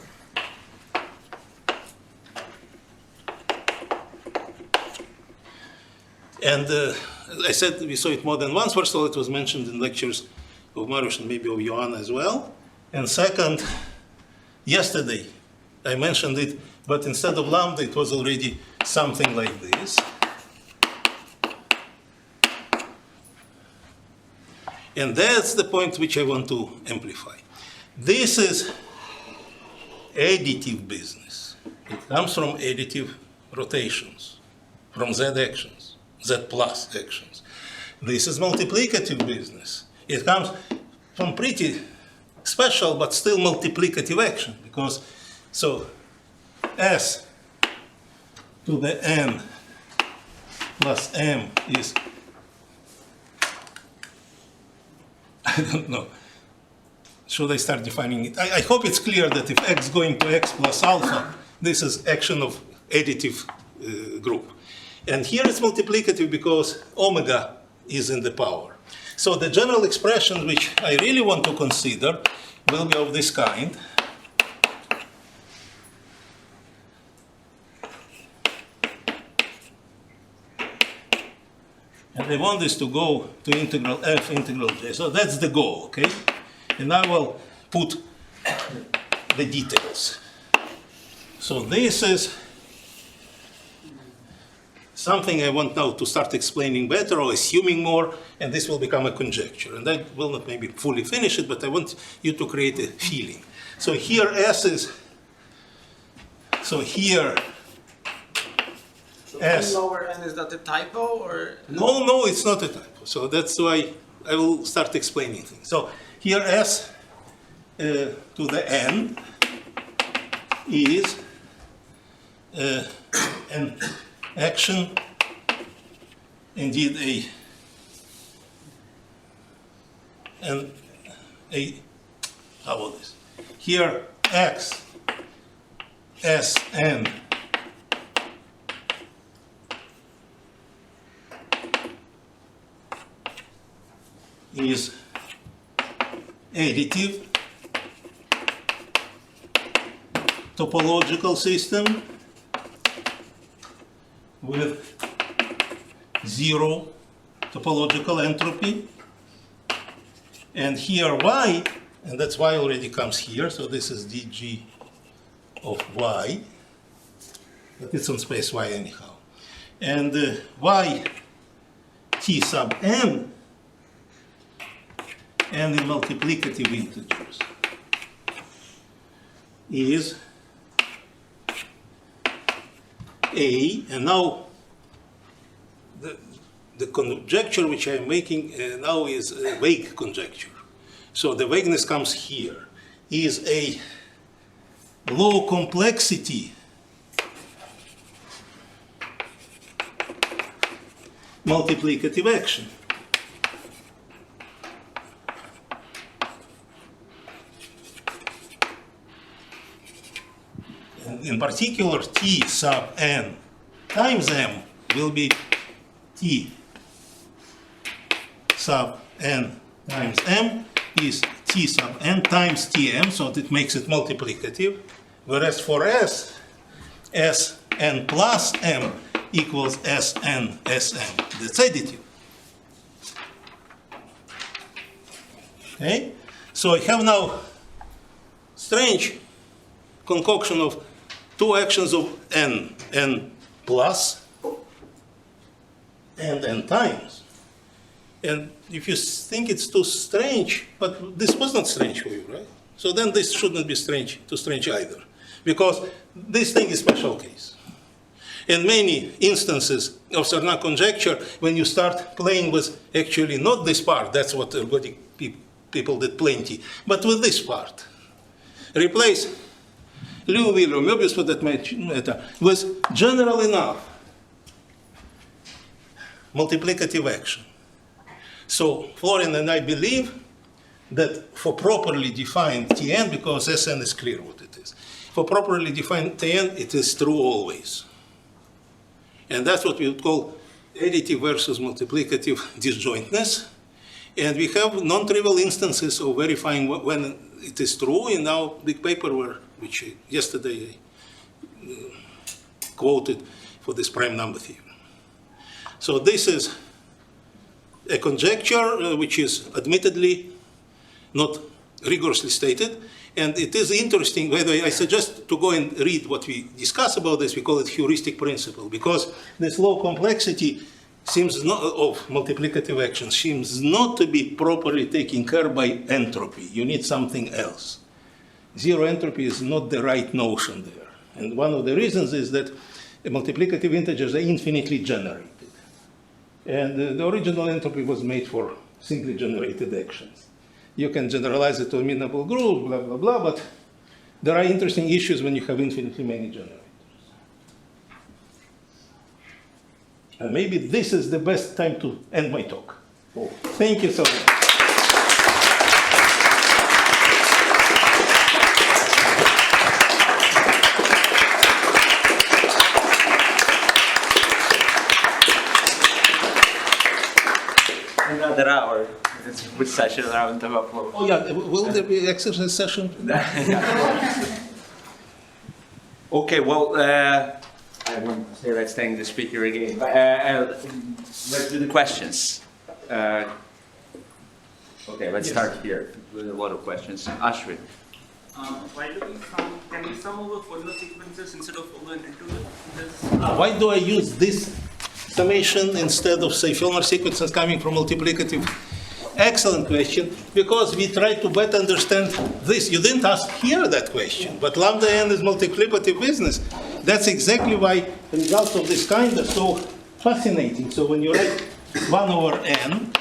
And as I said, we saw it more than once. First of all, it was mentioned in lectures of Mariusz and maybe of Joanna as well. And second, yesterday I mentioned it, but instead of lambda, it was already something like this. And that's the point which I want to amplify. This is additive business. It comes from additive rotations, from z actions, z plus actions. This is multiplicative business. It comes from pretty special but still multiplicative action, because so s to the n plus m is, I don't know, should I start defining it? I hope it's clear that if x going to x plus alpha, this is action of additive group. And here it's multiplicative because omega is in the power. So the general expression which I really want to consider will be of this kind. And I want this to go to integral f integral j. So that's the goal, okay? And I will put the details. So this is something I want now to start explaining better or assuming more, and this will become a conjecture. And I will not maybe fully finish it, but I want you to create a feeling. So here S is, so here S. Lower n is that a typo or? No, it's not a typo. So that's why I will start explaining things. So here S to the n is an action, indeed how about this? Here x S n is additive topological system with zero topological entropy. And here y, and that's y already comes here, so this is dg of y, but it's on space y anyhow. And y t sub n and in multiplicative integers is A, and now the conjecture which I'm making now is a vague conjecture. So the vagueness comes here, is a low complexity multiplicative action. In particular, t sub n times m will be t sub n times m is t sub n times tm, so it makes it multiplicative. Whereas for s, Sn plus m equals Sn Sm. That's additive. Okay? So I have now strange concoction of two actions of n plus and n times. And if you think it's too strange, but this was not strange for you, right? So then this shouldn't be too strange either, because this thing is special case. In many instances of Sarnak conjecture, when you start playing with actually not this part, that's what ergodic people did plenty, but with this part. Replace Liouville or Möbius for that matter was general enough multiplicative action. So Florian and I believe that for properly defined Tn, because Sn is clear what it is, for properly defined Tn, it is true always. And that's what we would call additive versus multiplicative disjointness. And we have non-trivial instances of verifying when it is true in our big paper, which yesterday I quoted for this prime number theorem. So this is a conjecture which is admittedly not rigorously stated. And it is interesting, by the way, I suggest to go and read what we discuss about this. We call it heuristic principle, because this low complexity seems not, of multiplicative action seems not to be properly taken care by entropy. You need something else. Zero entropy is not the right notion there. And one of the reasons is that the multiplicative integers are infinitely generated. And the original entropy was made for simply generated actions. You can generalize it to amenable group, blah, blah, blah, but there are interesting issues when you have infinitely many generators. And maybe this is the best time to end my talk. Thank you so much. with session around the floor. Oh yeah, will there be exercise session? Okay, well, I won't say let's thank the speaker again. But, let's do the questions. Okay, let's start here with a lot of questions. Ashwin. Why do we sum? Can we sum over follow sequences instead of over into this? Why do I use this summation instead of, say, Filmer sequences coming from multiplicative? Excellent question, because we try to better understand this. You didn't ask here that question, but lambda n is multiplicative business. That's exactly why the results of this kind are so fascinating. So when you write 1 over n,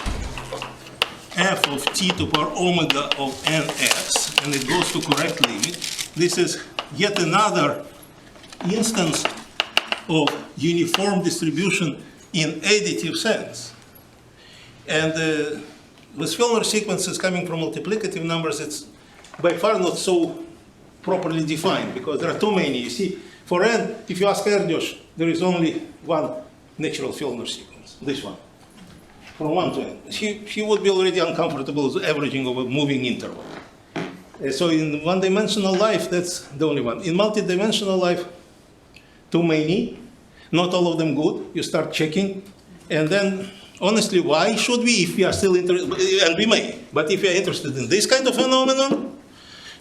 f of t to power omega of nx, and it goes to correct limit, this is yet another instance of uniform distribution in additive sense. And with Filmer sequences coming from multiplicative numbers, it's by far not so properly defined, because there are too many. You see, for n, if you ask Ergodic, there is only one natural Filmer sequence, this one, from 1 to n. He would be already uncomfortable with averaging over moving interval. So in one-dimensional life, that's the only one. In multi-dimensional life, too many, not all of them good. You start checking, and then honestly, why should we, if we are still interested, and we may, but if we are interested in this kind of phenomenon,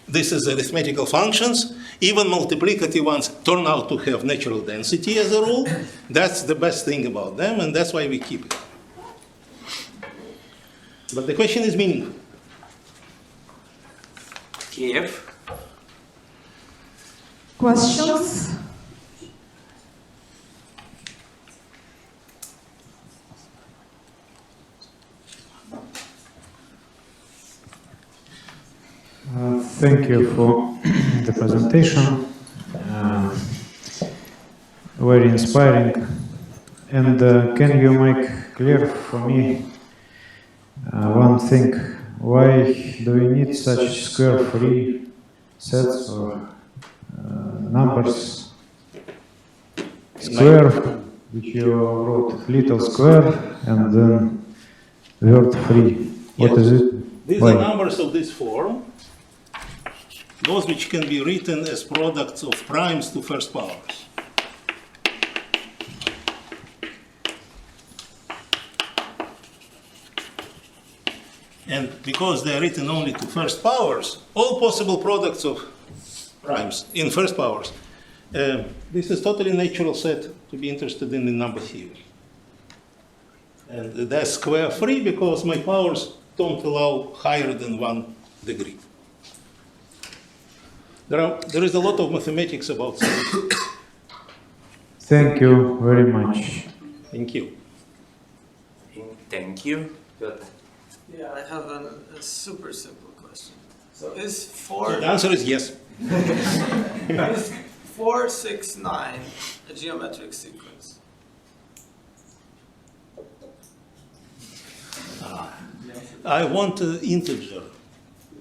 this is arithmetical functions, even multiplicative ones turn out to have natural density as a rule. That's the best thing about them, and that's why we keep it. But the question is meaningful. Kiev. Questions? Thank you for the presentation. Very inspiring. And can you make clear for me one thing? Why do we need such square-free sets or numbers? Square, which you wrote little square, and then word free. What is it? These are numbers of this form. Those which can be written as products of primes to first powers. And because they are written only to first powers, all possible products of primes in first powers, this is totally natural set to be interested in the number theory. And that's square free because my powers don't allow higher than 1 degree. There is a lot of mathematics about this. Thank you very much. Thank you. Thank you. Good. Yeah, I have a super simple question. So is So the answer is yes. is 4, 6, 9 a geometric sequence? I want an integer.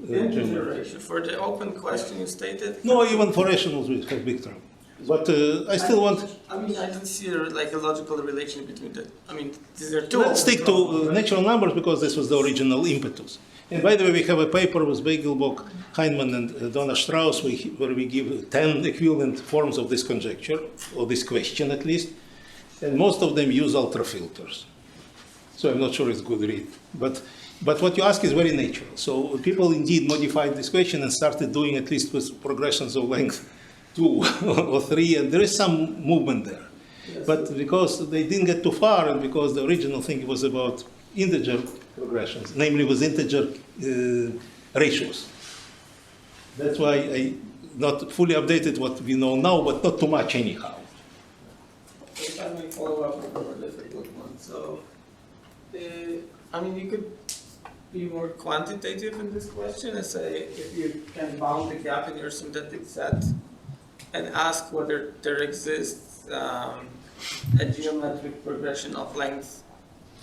Integer ratio. For the open question you stated? No, even for rationals we have big term. But I still want. I mean, I don't see a logical relation between the. I mean, these are two. Let's stick to natural numbers because this was the original impetus. And by the way, we have a paper with Begelbock, Heinemann, and Donna Strauss where we give 10 equivalent forms of this conjecture, or this question at least. And most of them use ultrafilters. So I'm not sure it's good read. But what you ask is very natural. So people indeed modified this question and started doing at least with progressions of length 2 or 3, and there is some movement there. Yes. But because they didn't get too far, and because the original thing was about integer progressions, namely with integer ratios. That's why I not fully updated what we know now, but not too much anyhow. If I may follow up with a more difficult one. So, I mean, you could be more quantitative in this question and say if you can bound the gap in your synthetic set and ask whether there exists a geometric progression of length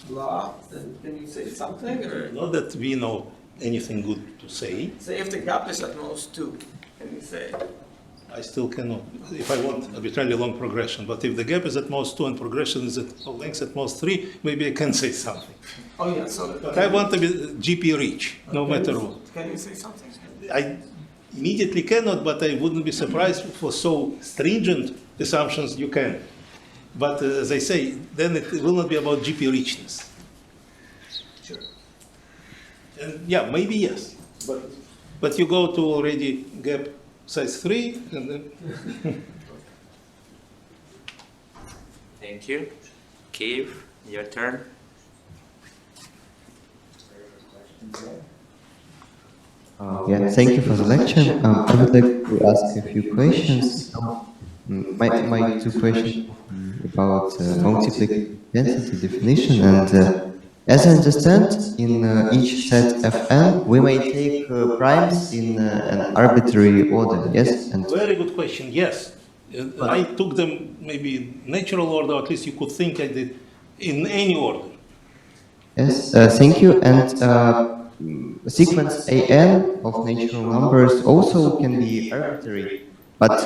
law, then can you say something? Or Not that we know anything good to say. say if the gap is at most 2, can you say? I still cannot, if I want arbitrarily long progression. But if the gap is at most 2 and progression is at length at most 3, maybe I can say something. Oh yeah, so. But I want to be GP rich, no matter what. Can you say something? I immediately cannot, but I wouldn't be surprised for so stringent assumptions you can. But as I say, then it will not be about GP richness. Sure. And yeah, maybe yes. But you go to already gap size 3, and then Thank you. Kiev, your turn. Yeah, thank you for the lecture. I would like to ask a few questions. My two questions about multiplicative density definition, and as I understand, in each set Fn, we may take primes in an arbitrary order, yes? And very good question, yes. I took them maybe in natural order, or at least you could think I did, in any order. yes, thank you. And sequence an of natural numbers also can be arbitrary, but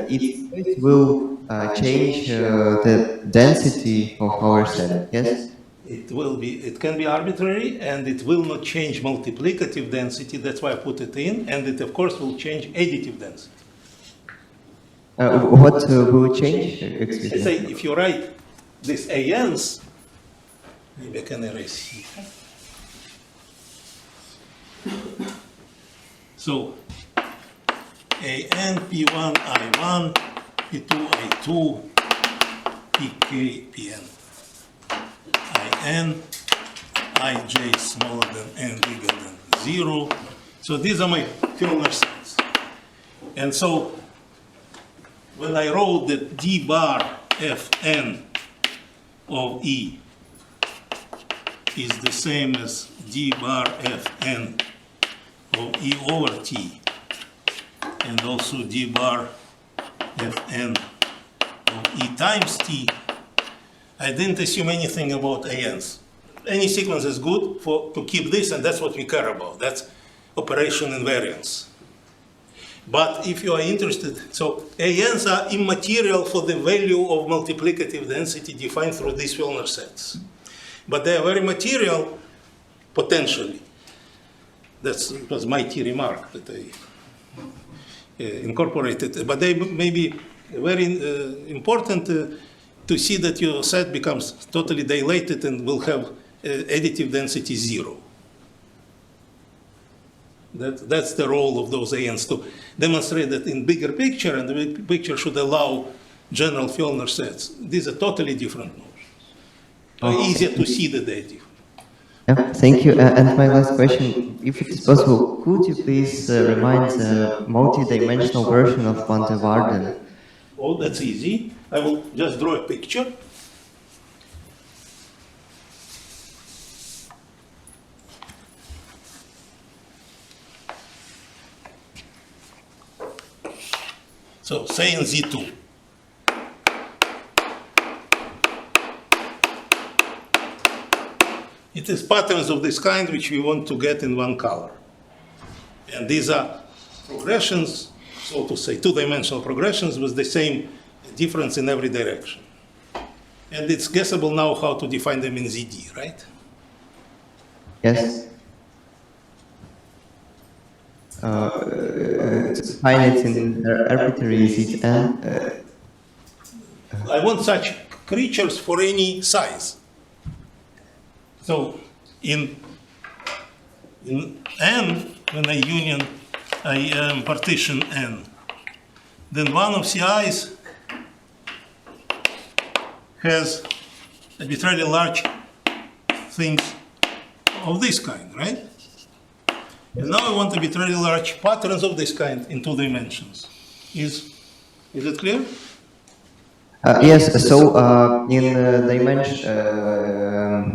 it will change the density of our set, yes? It can be arbitrary, and it will not change multiplicative density, that's why I put it in, and it of course will change additive density. What will change? Excuse me. Say, if you write these ANs, maybe I can erase here. So, AN, P1, I1, P2, I2, PK, PN. IN, IJ smaller than N, bigger than 0. So these are my Fellner sets. And so, when I wrote that d bar Fn of E is the same as d bar Fn of E over T, and also d bar Fn of E times T, I didn't assume anything about ANs. Any sequence is good to keep this, and that's what we care about. That's operation invariance. But if you are interested, so ANs are immaterial for the value of multiplicative density defined through these Fellner sets. But they are very material potentially. That was my key remark that I incorporated. But they may be very important to see that your set becomes totally dilated and will have additive density 0. That's the role of those ANs, to demonstrate that in bigger picture, and the big picture should allow general Fellner sets. These are totally different notions. Easier to see that they're different. Yeah, thank you. And my last question, if it is possible, could you please remind the multi-dimensional version of Van der Waerden? Oh, that's easy. I will just draw a picture. So, say in Z2. It is patterns of this kind which we want to get in one color. And these are progressions, so to say, two-dimensional progressions with the same difference in every direction. And it's guessable now how to define them in ZD, right? Yes. Define it in arbitrary ZN. I want such creatures for any size. So in N, when I partition N, then one of CI's has arbitrarily large things of this kind, right? And now I want arbitrarily large patterns of this kind in 2 dimensions. Is it clear? Yes, so in dimension,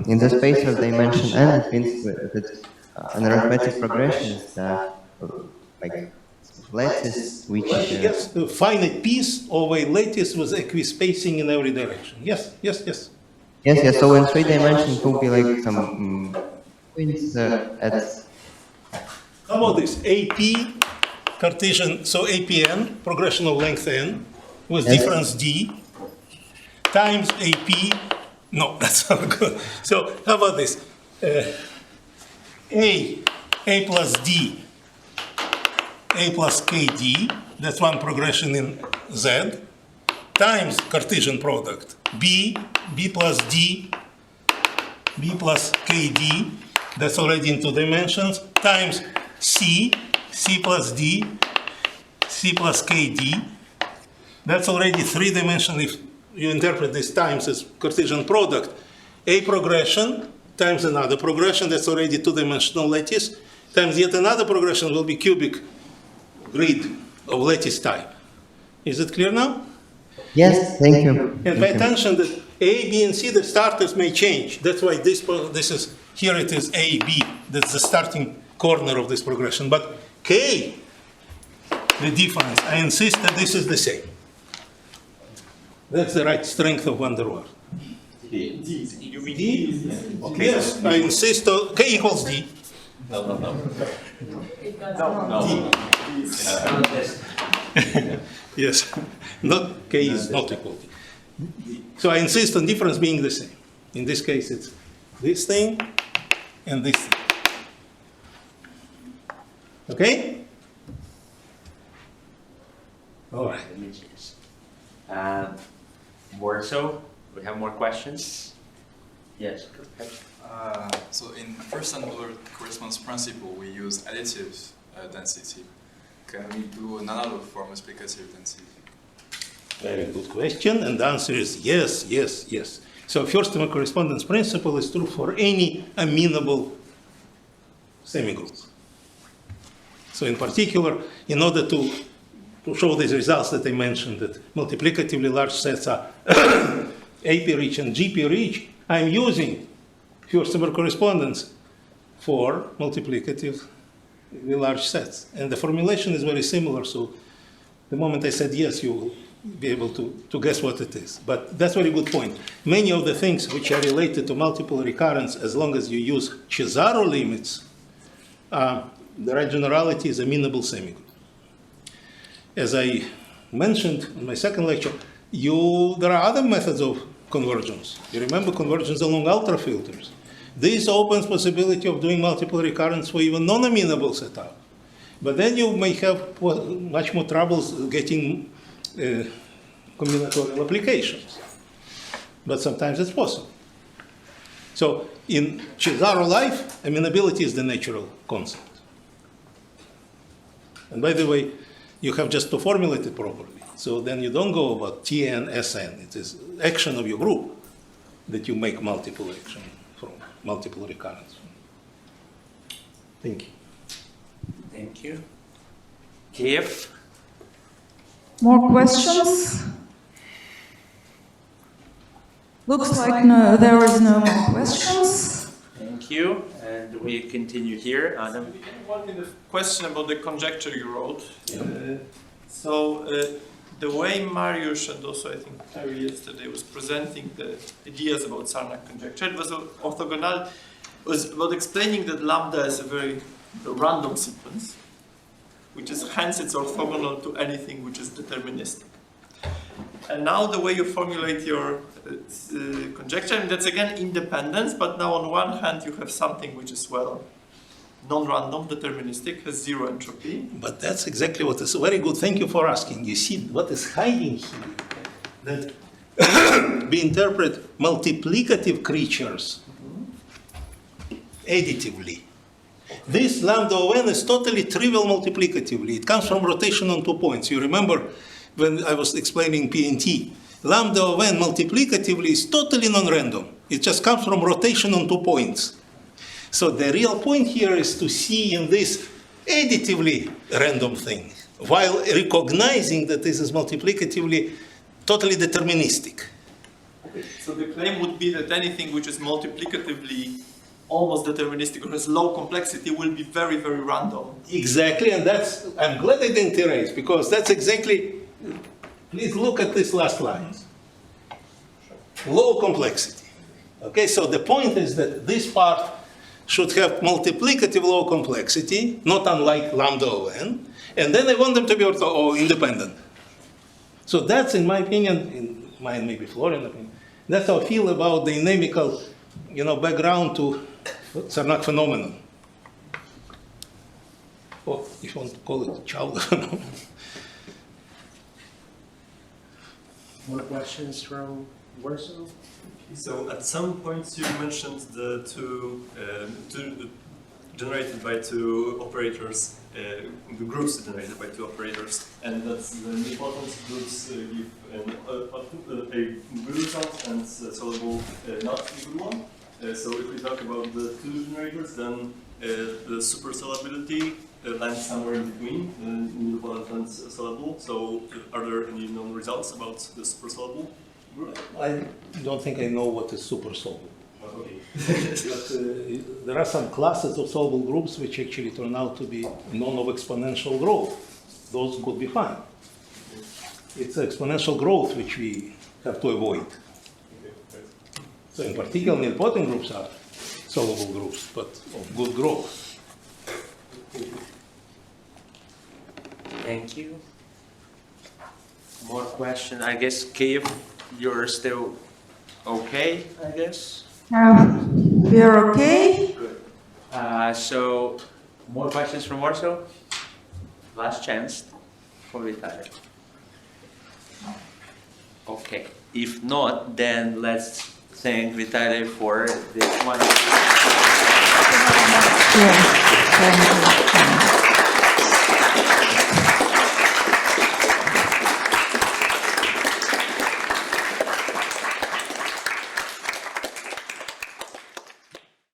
in the space of dimension n, it means that an arithmetic progression is like lattice which... Yes, a finite piece of a lattice with equispacing in every direction. Yes, yes, yes. Yes, so in 3 dimensions it will be like some points at... How about this? AP Cartesian, so APN, progression of length n, with Yes. difference d, times AP, no, that's not good. So how about this? A plus D, A plus KD, that's one progression in Z, times Cartesian product, B plus D, B plus KD, that's already in 2 dimensions, times C plus D, C plus KD, that's already 3-dimensional if you interpret these times as Cartesian product. A progression times another progression, that's already 2-dimensional lattice, times yet another progression will be cubic grid of lattice type. Is it clear now? Yes, thank you. And pay attention that A, B, and C, the starters may change. That's why this is, here it is A, B. That's the starting corner of this progression. But K, the difference, I insist that this is the same. That's the right strength of van der Waals. You mean D? Okay. Yes, I insist on K equals D. No. Yes, not K is not equal to D. So I insist on difference being the same. In this case, it's this thing and this thing. Okay? All right. Warsaw, we have more questions? Yes, go ahead. So in first angular correspondence principle, we use additive density. Can we do another for multiplicative density? Very good question, and the answer is yes, yes, yes. So first term correspondence principle is true for any amenable semigroup. So in particular, in order to show these results that I mentioned, that multiplicatively large sets are AP rich and GP rich, I'm using first term correspondence for multiplicatively large sets. And the formulation is very similar, so the moment I said yes, you will be able to guess what it is. But that's a very good point. Many of the things which are related to multiple recurrence, as long as you use Cesaro limits, the right generality is amenable semigroup. As I mentioned in my second lecture, there are other methods of convergence. You remember convergence along ultrafilters. This opens possibility of doing multiple recurrence for even non-amenable setup. But then you may have much more troubles getting combinatorial applications. But sometimes it's possible. So in Cesaro life, amenability is the natural concept. And by the way, you have just to formulate it properly. So then you don't go about Tn, Sn. It is action of your group that you make multiple action from, multiple recurrence. Thank you. Thank you. Kiev? More questions? Looks like no, there is no more questions. Thank you. And we continue here. Adam? One question about the conjecture you wrote. The way Mariusz and also I think Harry yesterday was presenting the ideas about Sarnak conjecture, it was orthogonal. It was about explaining that lambda is a very random sequence, which is hence it's orthogonal to anything which is deterministic. And now the way you formulate your conjecture, and that's again independence, but now on one hand you have something which is, well, non-random, deterministic, has zero entropy. But that's exactly what is very good. Thank you for asking. You see what is hiding here, that we interpret multiplicative creatures additively. This lambda of n is totally trivial multiplicatively. It comes from rotation on 2 points. You remember when I was explaining P&T, lambda of n multiplicatively is totally non-random. It just comes from rotation on 2 points. So the real point here is to see in this additively random thing, while recognizing that this is multiplicatively totally deterministic. Okay. So the claim would be that anything which is multiplicatively almost deterministic or has low complexity will be very, very random. Exactly, and that's, I'm glad I didn't erase, because that's exactly, please look at this last line. Low complexity. Okay, so the point is that this part should have multiplicative low complexity, not unlike lambda O n, and then I want them to be ortho independent. So that's, in my opinion, in mine maybe Florian opinion, that's how I feel about the dynamical, background to Sarnak phenomenon. Or if you want to call it child phenomenon. More questions from Warsaw? So at some point you mentioned the two generated by two operators, the groups generated by two operators, and that the nilpotent groups give a good result and solvable not a good one. So if we talk about the two generators, then the supersolvability lands somewhere in between nilpotent and solvable. So are there any known results about the supersolvable group? I don't think I know what is super solvable. Okay. But there are some classes of solvable groups which actually turn out to be non of exponential growth. Those could be fine. It's exponential growth which we have to avoid. So in particular, nilpotent groups are solvable groups, but of good growth. Thank you. More questions? I guess, Kiev, you're still okay, I guess? We are okay. Good. So, more questions from Warsaw? Last chance for Vitaly. Okay. If not, then let's thank Vitaly for this one. Yes, thank you.